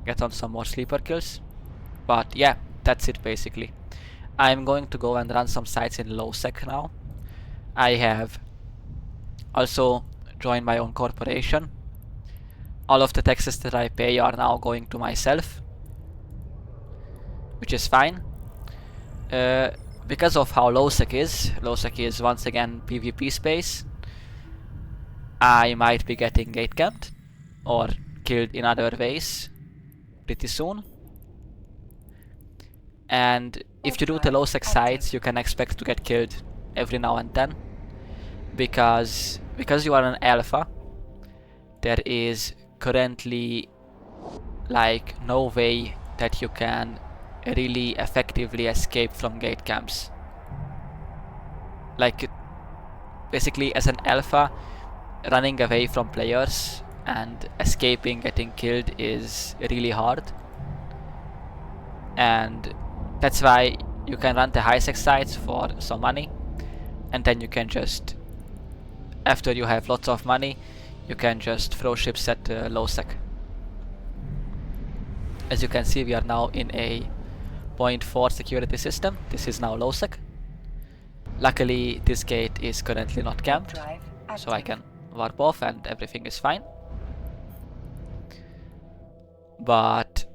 get on some more sleeper kills. But yeah, that's it basically. I'm going to go and run some sites in lowsec now. I have also joined my own corporation. All of the taxes that I pay are now going to myself, which is fine. Because of how lowsec is once again PvP space, I might be getting gate camped or killed in other ways pretty soon. And if you do the lowsec sites, you can expect to get killed every now and then, because you are an alpha, there is currently like no way that you can really effectively escape from gate camps. Like, basically as an alpha, running away from players and escaping getting killed is really hard, and that's why you can run the high sec sites for some money, and then you can just, after you have lots of money, you can just throw ships at low sec. As you can see, we are now in a 0.4 security system. This is now low sec. Luckily this gate is currently not camped, so I can warp off and everything is fine. But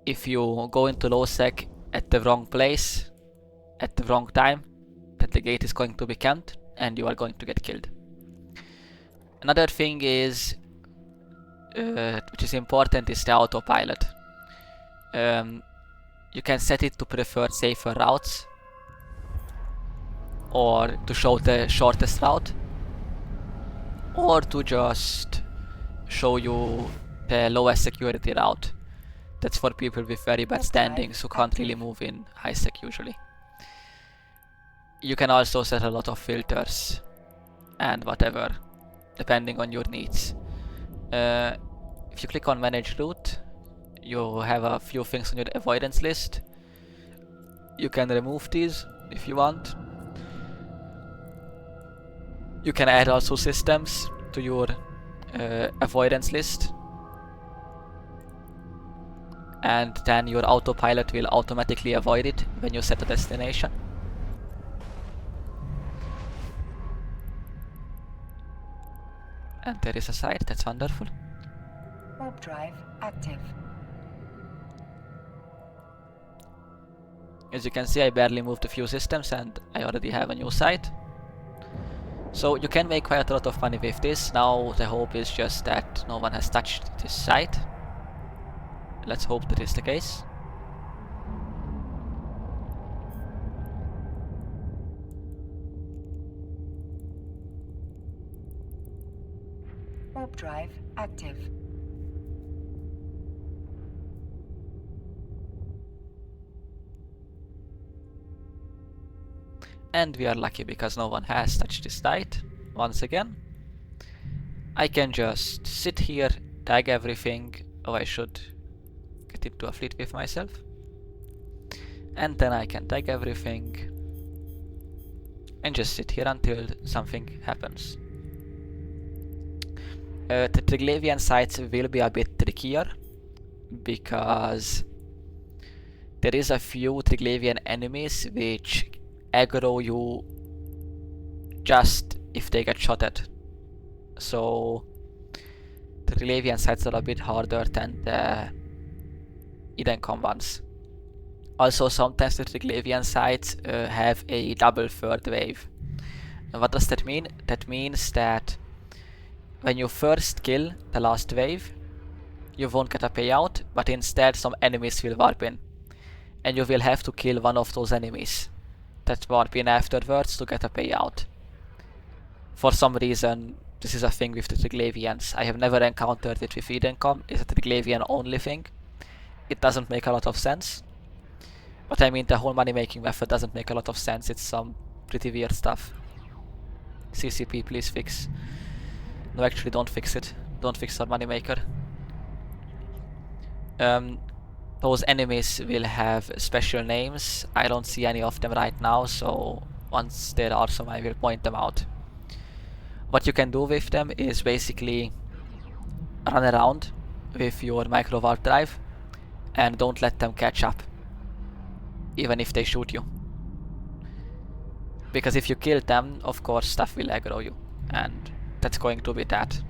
if you go into low sec at the wrong place at the wrong time, then the gate is going to be camped and you are going to get killed. Another thing is, which is important, is the autopilot. You can set it to prefer safer routes or to show the shortest route, or to just show you the lowest security route. That's for people with very bad standings who can't really move in high sec usually. You can also set a lot of filters and whatever, depending on your needs. If you click on manage route, you have a few things on your avoidance list. You can remove these if you want. You can add also systems to your avoidance list, and then your autopilot will automatically avoid it when you set a destination. And there is a site, that's wonderful. Warp drive active. As you can see, I barely moved a few systems and I already have a new site. So you can make quite a lot of money with this. Now the hope is just that no one has touched this site. Let's hope that is the case. Warp drive active. And we are lucky because no one has touched this site. Once again, I can just sit here, tag everything. Oh, I should get into a fleet with myself. And then I can tag everything and just sit here until something happens. The Triglavian sites will be a bit trickier because there is a few Triglavian enemies which aggro you just if they get shot at. So the Triglavian sites are a bit harder than the Edencom ones. Also, sometimes the Triglavian sites have a double third wave. And what does that mean? That means that when you first kill the last wave, you won't get a payout, but instead some enemies will warp in. And you will have to kill one of those enemies that warp in afterwards to get a payout. For some reason, this is a thing with the Triglavians. I have never encountered it with Edencom. It's a Triglavian only thing. It doesn't make a lot of sense. But I mean, the whole money making method doesn't make a lot of sense. It's some pretty weird stuff. CCP, please fix. No, actually don't fix it. Don't fix our money maker. Those enemies will have special names. I don't see any of them right now, so once there are some I will point them out. What you can do with them is basically run around with your micro warp drive and don't let them catch up. even if they shoot you. Because if you kill them, of course stuff will aggro you, and that's going to be that.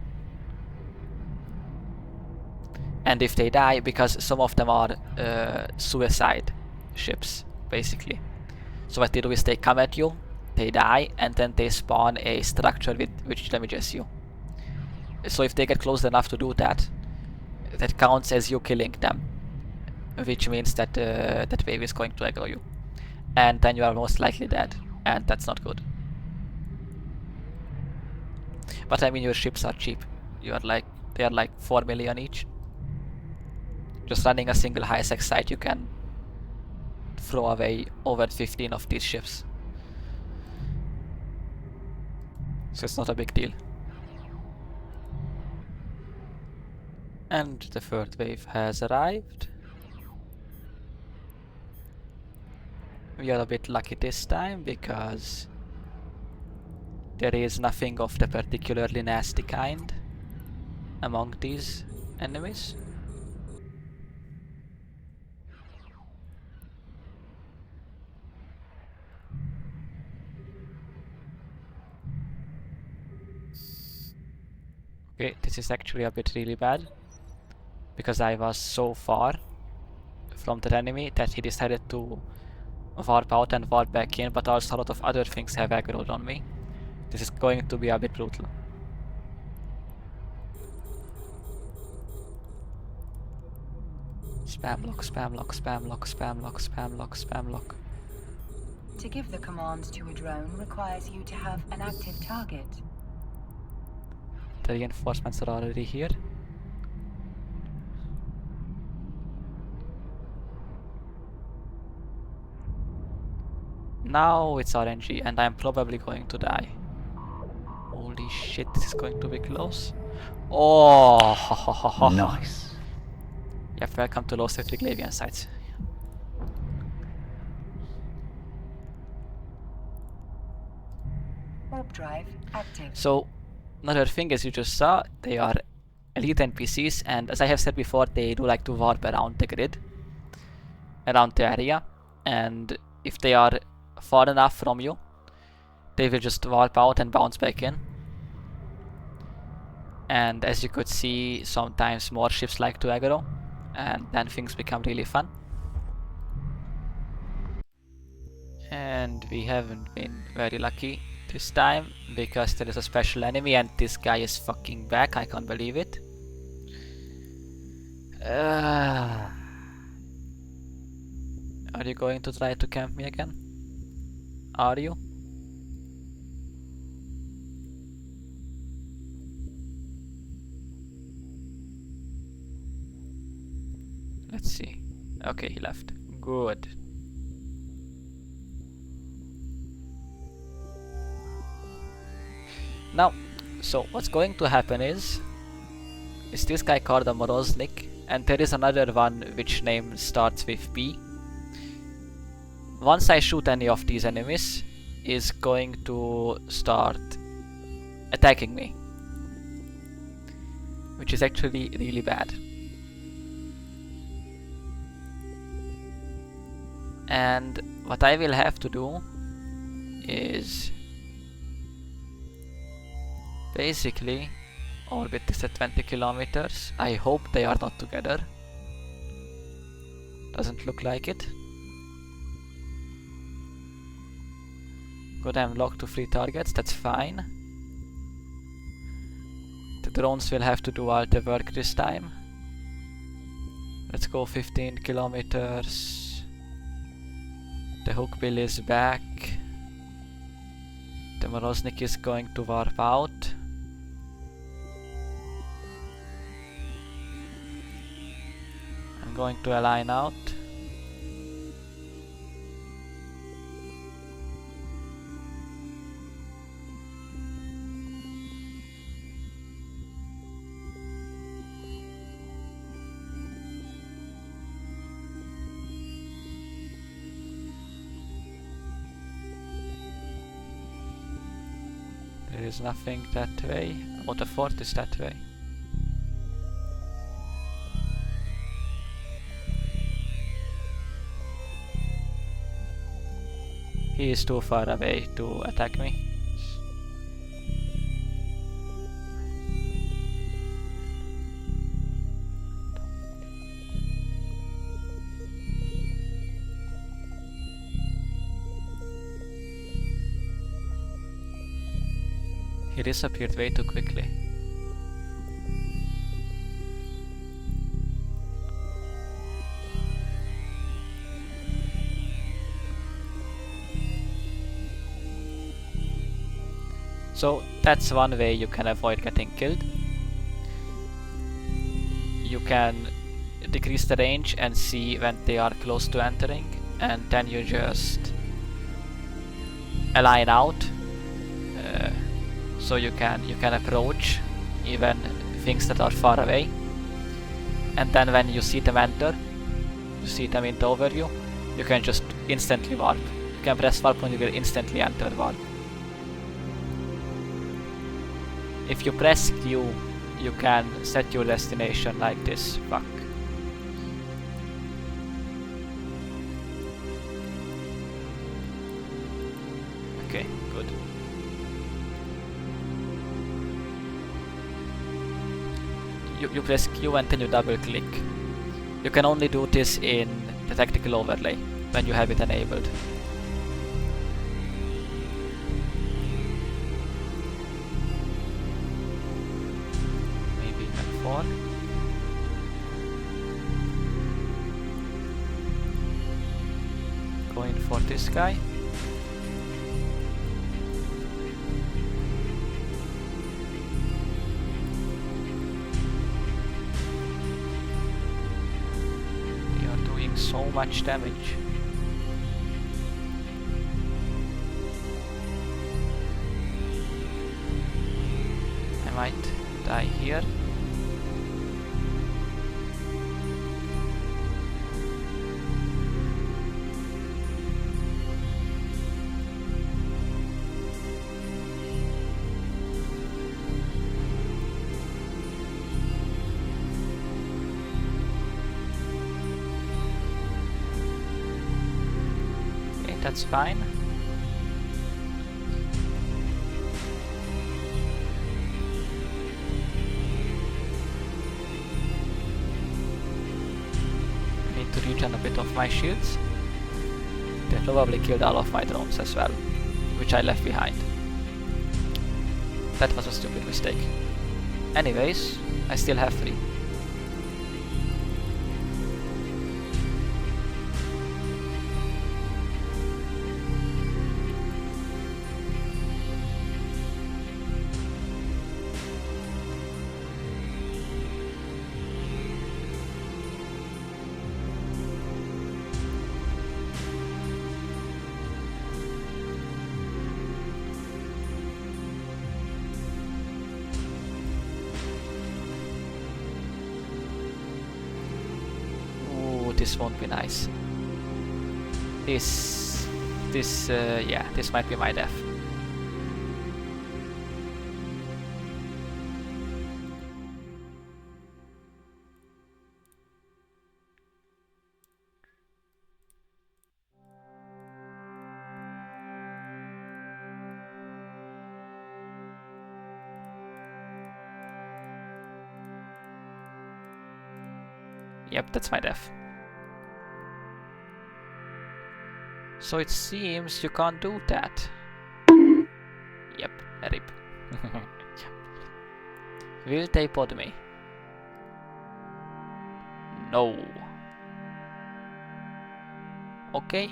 And if they die, because some of them are suicide ships, basically. So what they do is they come at you, they die, and then they spawn a structure which damages you. So if they get close enough to do that, that counts as you killing them, which means that that wave is going to aggro you, and then you are most likely dead, and that's not good. But I mean, your ships are cheap. They are like 4 million each. Just running a single ISK site, you can throw away over 15 of these ships. So it's not a big deal. And the third wave has arrived. We are a bit lucky this time because there is nothing of the particularly nasty kind among these enemies. Okay, this is actually a bit really bad, because I was so far from that enemy that he decided to warp out and warp back in, but also a lot of other things have aggroed on me. This is going to be a bit brutal. Spam lock, spam lock, spam lock, spam lock, spam lock, spam lock. To give the command to a drone requires you to have an active target. The reinforcements are already here. Now it's RNG and I'm probably going to die. Holy shit, this is going to be close. Oh! Nice. Yeah, welcome to lowsec Trig sites. Warp drive active. So, another thing, as you just saw, they are elite NPCs, and as I have said before, they do like to warp around the grid, around the area, and if they are far enough from you, they will just warp out and bounce back in. And as you could see, sometimes more ships like to aggro, and then things become really fun. And we haven't been very lucky this time, because there is a special enemy and this guy is fucking back. I can't believe it. Are you going to try to camp me again? Are you? Let's see. Okay, he left. Good. Now, so what's going to happen is this guy called a Moroznik, and there is another one which name starts with P. Once I shoot any of these enemies, is going to start attacking me, which is actually really bad. And what I will have to do is basically orbit this at 20 kilometers. I hope they are not together. Doesn't look like it. Good, I'm locked to 3 targets, that's fine. The drones will have to do all the work this time. Let's go 15 kilometers. The hookbill is back. The Moroznik is going to warp out. I'm going to align out. There is nothing that way. Oh, the fort is that way. He is too far away to attack me. He disappeared way too quickly. So that's one way you can avoid getting killed. You can decrease the range and see when they are close to entering, and then you just align out, so you can approach even things that are far away. And then when you see them enter, you see them in the overview, you can just instantly warp. You can press warp and you will instantly enter warp. If you press Q, you can set your destination like this. Fuck. Okay, good. You press Q and then you double click. You can only do this in the tactical overlay when you have it enabled. Maybe F4. Going for this guy. So much damage. I might die here. That's fine. I need to regen a bit of my shields. They probably killed all of my drones as well, which I left behind. That was a stupid mistake. Anyways, I still have 3. This won't be nice. Yeah, this might be my death. Yep, that's my death. So it seems you can't do that. Yep, rip. Will they pod me? No. Okay.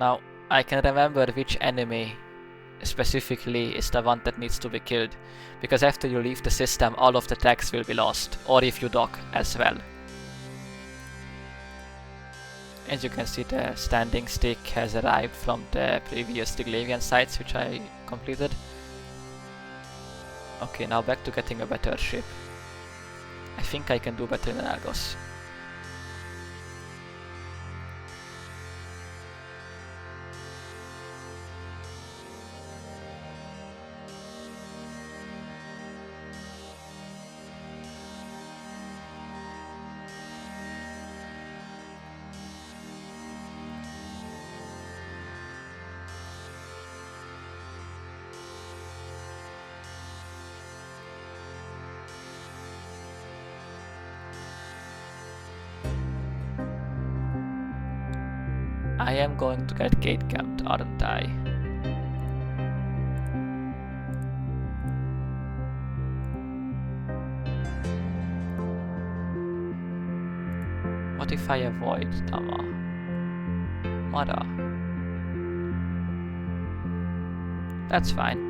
Now, I can remember which enemy specifically is the one that needs to be killed, because after you leave the system all of the tags will be lost, or if you dock as well. As you can see, the standing stick has arrived from the previous Tiglavian sites which I completed. Okay, now back to getting a better ship. I think I can do better than Algos. I am going to get gate camped, aren't I? What if I avoid Tama? Mara. That's fine.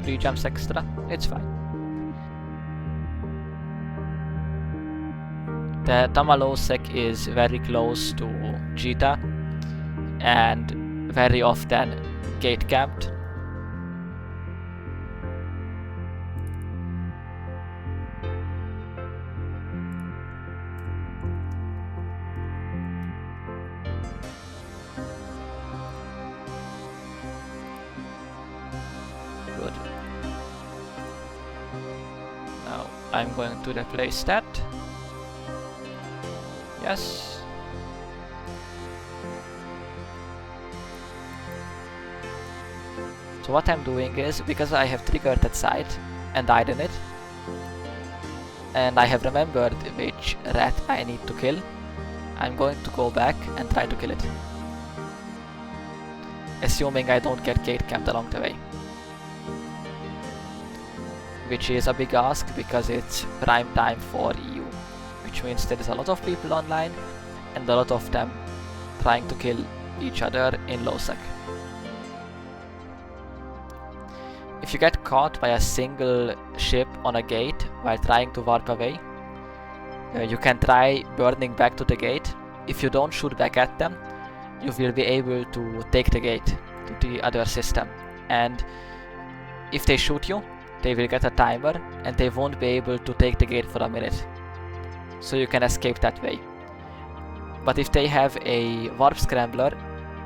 3 jumps extra, it's fine. The Tama lowsec is very close to Jita and very often gate camped. Good. Now I'm going to replace that. Yes. So what I'm doing is, because I have triggered that site and died in it, and I have remembered which rat I need to kill, I'm going to go back and try to kill it. Assuming I don't get gate camped along the way. Which is a big ask because it's prime time for EU. Which means there is a lot of people online and a lot of them trying to kill each other in lowsec. If you get caught by a single ship on a gate while trying to warp away, you can try burning back to the gate. If you don't shoot back at them, you will be able to take the gate to the other system. And if they shoot you, they will get a timer and they won't be able to take the gate for a minute. So you can escape that way. But if they have a warp scrambler,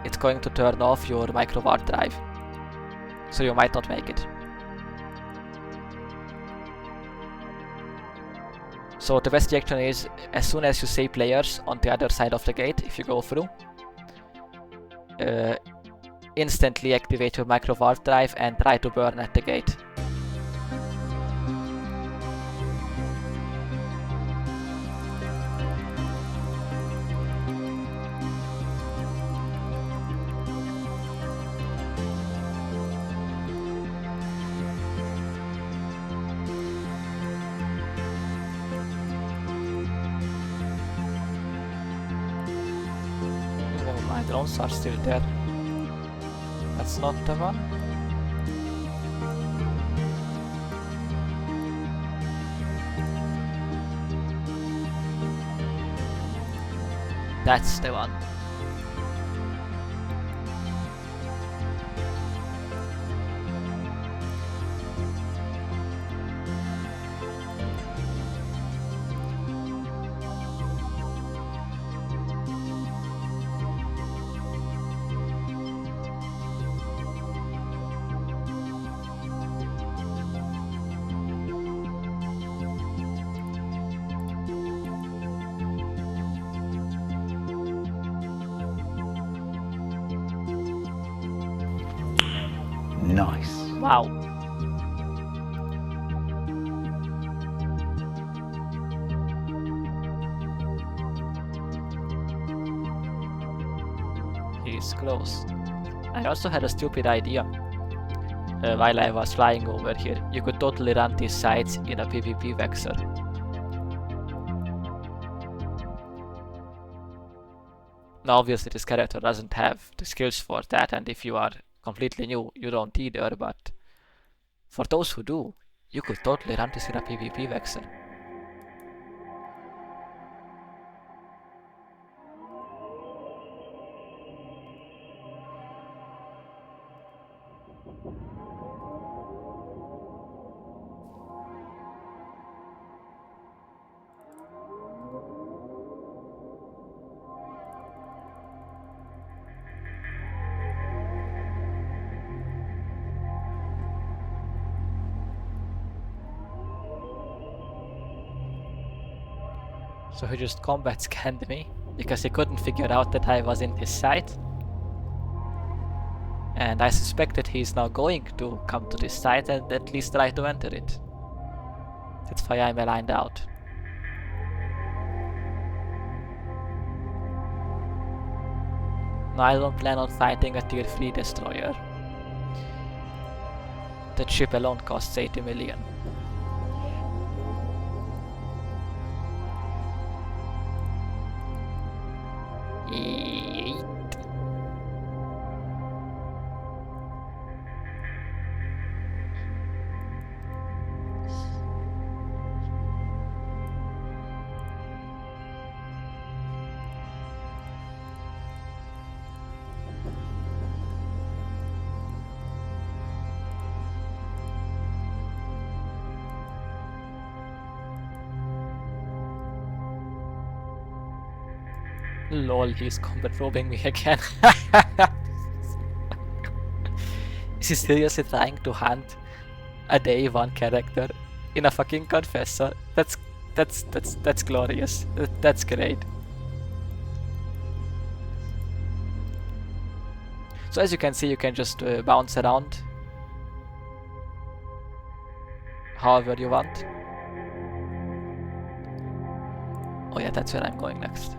it's going to turn off your micro warp drive. So you might not make it. So the best reaction is, as soon as you see players on the other side of the gate, if you go through, instantly activate your micro warp drive and try to burn at the gate. My drones are still there. That's not the one. That's the one. Nice. Wow. He's close. I also had a stupid idea while I was flying over here. You could totally run these sites in a PvP vexor. Now obviously this character doesn't have the skills for that, and if you are completely new, you don't either, but for those who do, you could totally run this in a PvP vexor. So he just combat scanned me because he couldn't figure out that I was in his site. And I suspect that he's now going to come to this site and at least try to enter it. That's why I'm aligned out. No, I don't plan on fighting a tier 3 destroyer. That ship alone costs 80 million. Yeeet. Lol, he's combat probing me again. Is he seriously trying to hunt a day 1 character in a fucking confessor? That's glorious. That's great. So as you can see, you can just bounce around however you want. Oh yeah, that's where I'm going next.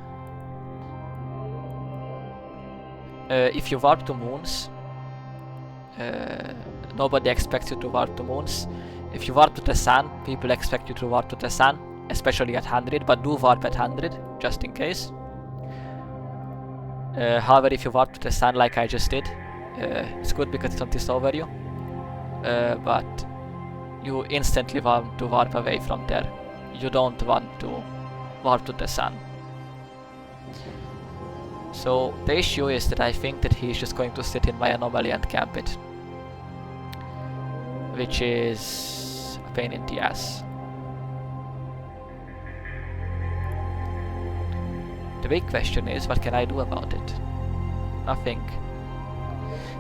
If you warp to moons, nobody expects you to warp to moons. If you warp to the sun, people expect you to warp to the sun, especially at 100, but do warp at 100, just in case. However, if you warp to the sun like I just did, it's good because it don't over you, but you instantly want to warp away from there. You don't want to warp to the sun. So the issue is that I think that he's just going to sit in my anomaly and camp it, which is a pain in the ass. The big question is, what can I do about it? Nothing.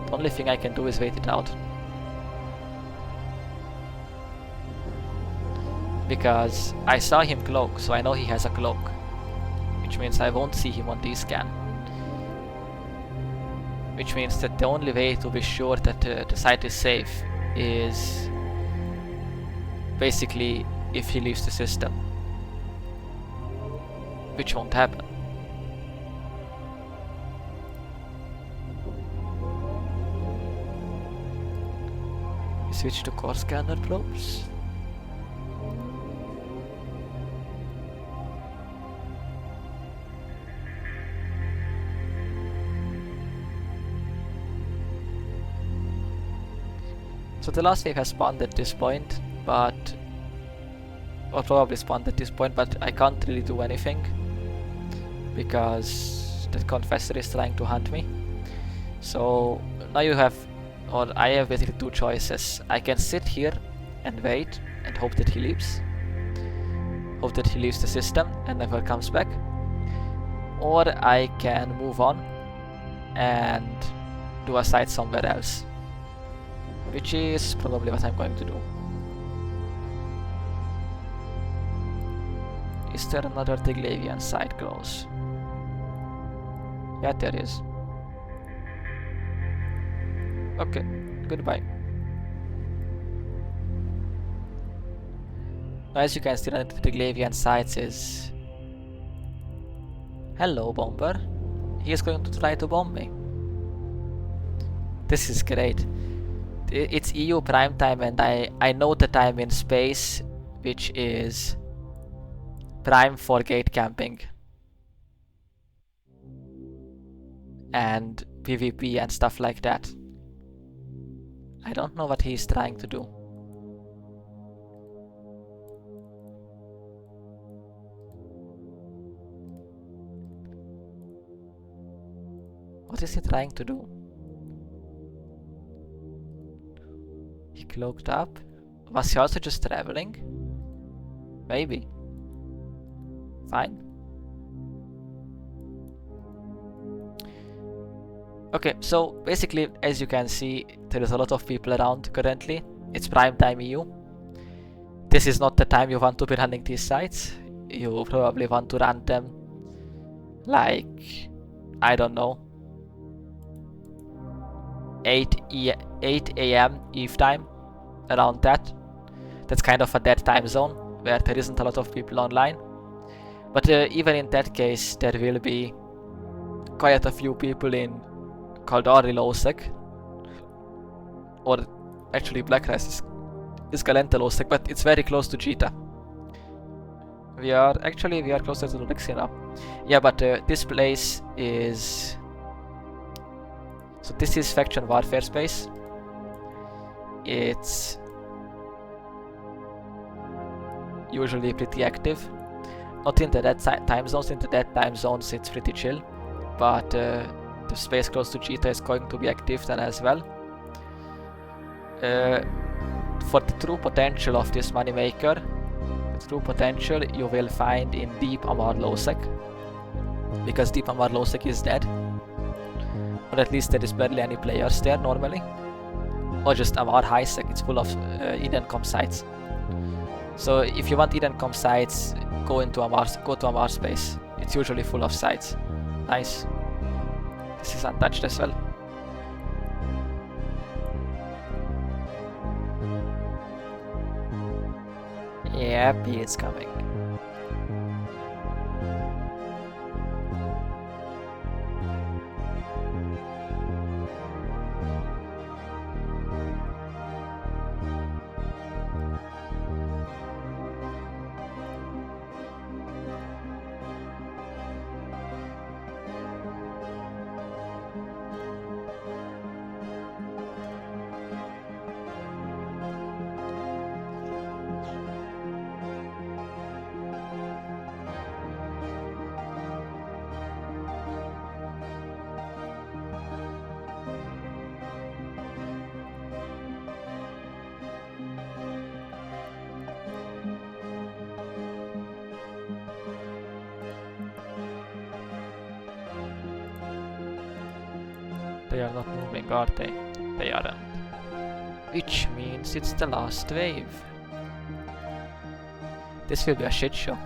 The only thing I can do is wait it out. Because I saw him cloak, so I know he has a cloak, which means I won't see him on D-scan. Which means that the only way to be sure that the site is safe is basically if he leaves the system, which won't happen. Switch to core scanner probes. So the last wave has spawned at this point, or probably spawned at this point, but I can't really do anything because the confessor is trying to hunt me. So now you have, or I have basically two choices. I can sit here and wait and hope that he leaves. Hope that he leaves the system and never comes back. Or I can move on and do a site somewhere else, which is probably what I'm going to do. Is there another Trig site close? Yeah, there is. Okay, goodbye. Now as you can see, the Trig sites is... Hello, bomber. He is going to try to bomb me. This is great. It's EU prime time, and I know that I'm in space, which is prime for gate camping and PvP and stuff like that. I don't know what he's trying to do. What is he trying to do? He cloaked up? Was he also just traveling? Maybe. Fine. Okay, so basically, as you can see, there is a lot of people around currently. It's prime time EU. This is not the time you want to be running these sites. You probably want to run them like, I don't know, 8 AM Eve time, around that. That's kind of a dead time zone where there isn't a lot of people online. But even in that case, there will be quite a few people in Caldari lowsec, or actually Blackrice is Galenta lowsec, but it's very close to Jita. We are closer to Lexia now. Yeah, but this place is... So this is faction warfare space. It's usually pretty active. Not in the dead time zones. In the dead time zones it's pretty chill. But the space close to Jita is going to be active then as well. For the true potential of this moneymaker, true potential you will find in Deep Amar lowsec, because Deep Amar lowsec is dead, or at least there is barely any players there normally, or just Amar highsec. It's full of Eden comp sites. So if you want Eden comp sites, go to Amar space. It's usually full of sites. Nice. This is untouched as well. Yep, he is coming. They are not moving, are they? They aren't. Which means it's the last wave. This will be a shit show.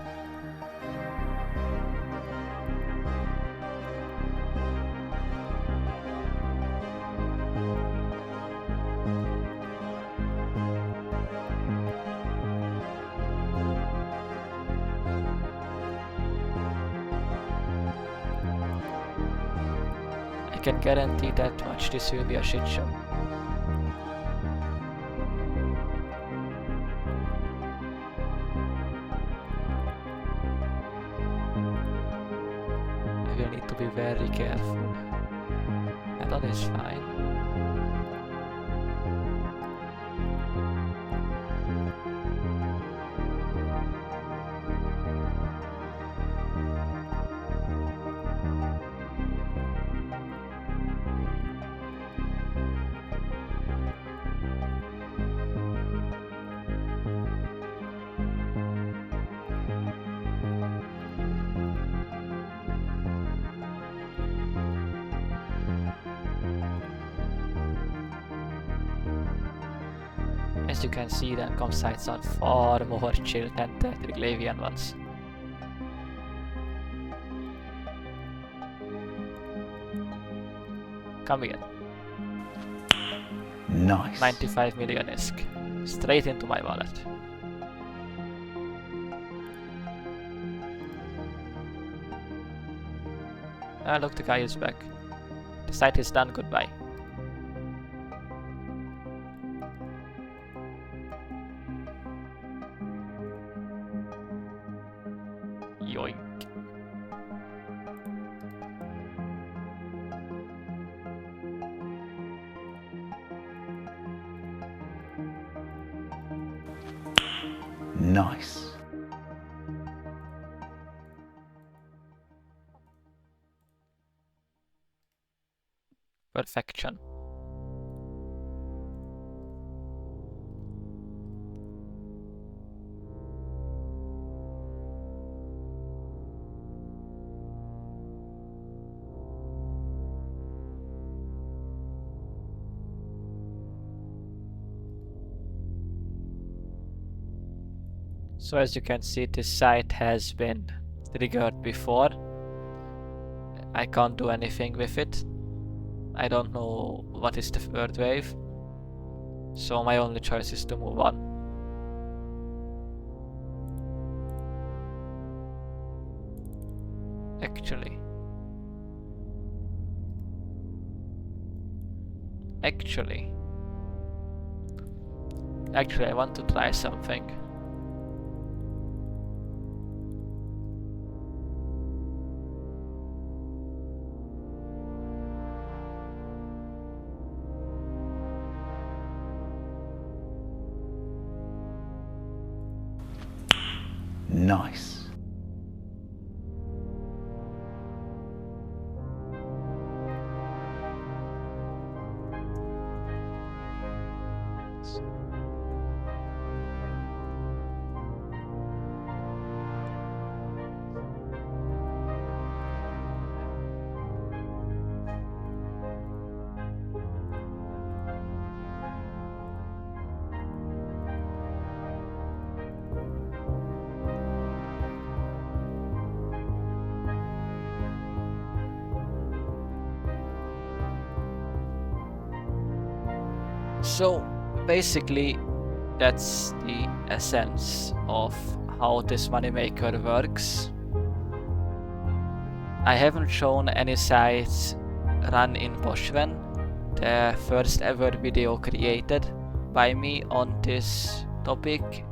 I can guarantee that much. This will be a shit show. I will need to be very careful. And that is fine. As you can see, the comp sites are far more chill than the Triglavian ones. Come again. Nice. 95 million ISK. Straight into my wallet. Ah, look, the guy is back. The site is done, goodbye. Yoink. Nice. Perfection. So as you can see, this site has been triggered before. I can't do anything with it. I don't know what is the third wave. So my only choice is to move on. Actually. Actually, I want to try something. Nice. So basically, that's the essence of how this moneymaker works. I haven't shown any sites run in Pochven. The first ever video created by me on this topic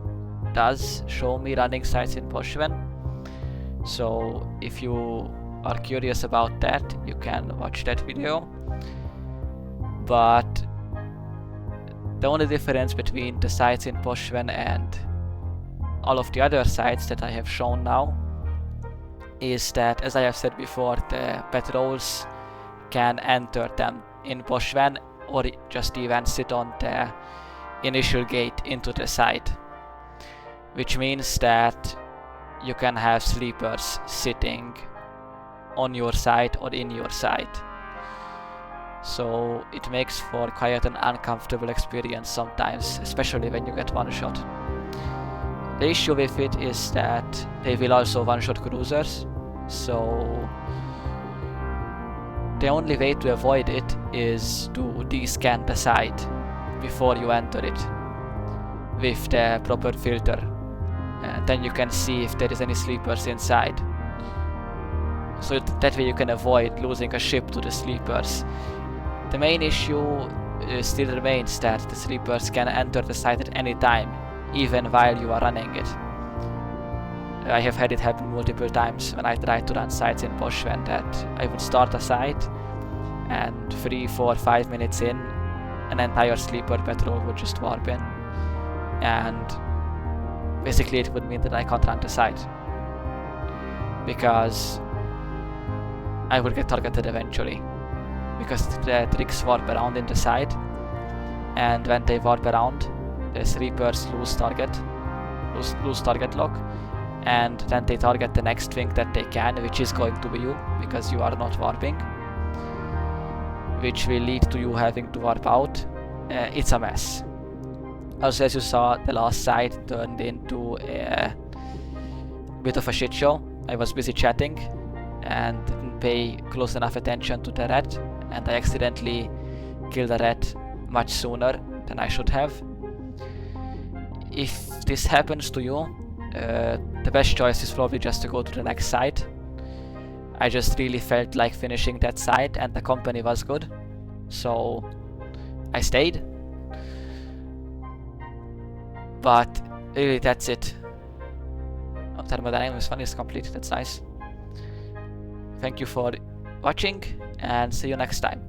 does show me running sites in Pochven. So if you are curious about that, you can watch that video. But the only difference between the sites in Pochven and all of the other sites that I have shown now is that, as I have said before, the patrols can enter them in Pochven or just even sit on the initial gate into the site, which means that you can have sleepers sitting on your site or in your site. So it makes for quite an uncomfortable experience sometimes, especially when you get one shot. The issue with it is that they will also one-shot cruisers, so the only way to avoid it is to de-scan the site before you enter it with the proper filter. Then you can see if there is any sleepers inside. So that way you can avoid losing a ship to the sleepers. The main issue still remains that the sleepers can enter the site at any time, even while you are running it. I have had it happen multiple times when I tried to run sites in Pochven, that I would start a site and 3, 4, 5 minutes in, an entire sleeper patrol would just warp in, and basically it would mean that I can't run the site because I would get targeted eventually, because the Trigs warp around in the site, and when they warp around, the sleepers lose target lock, and then they target the next thing that they can, which is going to be you, because you are not warping, which will lead to you having to warp out. It's a mess. Also, as you saw, the last site turned into a bit of a shit show. I was busy chatting and didn't pay close enough attention to the rat, and I accidentally killed a rat much sooner than I should have. If this happens to you, the best choice is probably just to go to the next site. I just really felt like finishing that site and the company was good, so I stayed. But really, that's it. Oh, thermodynamics one is complete, that's nice. Thank you for watching and see you next time.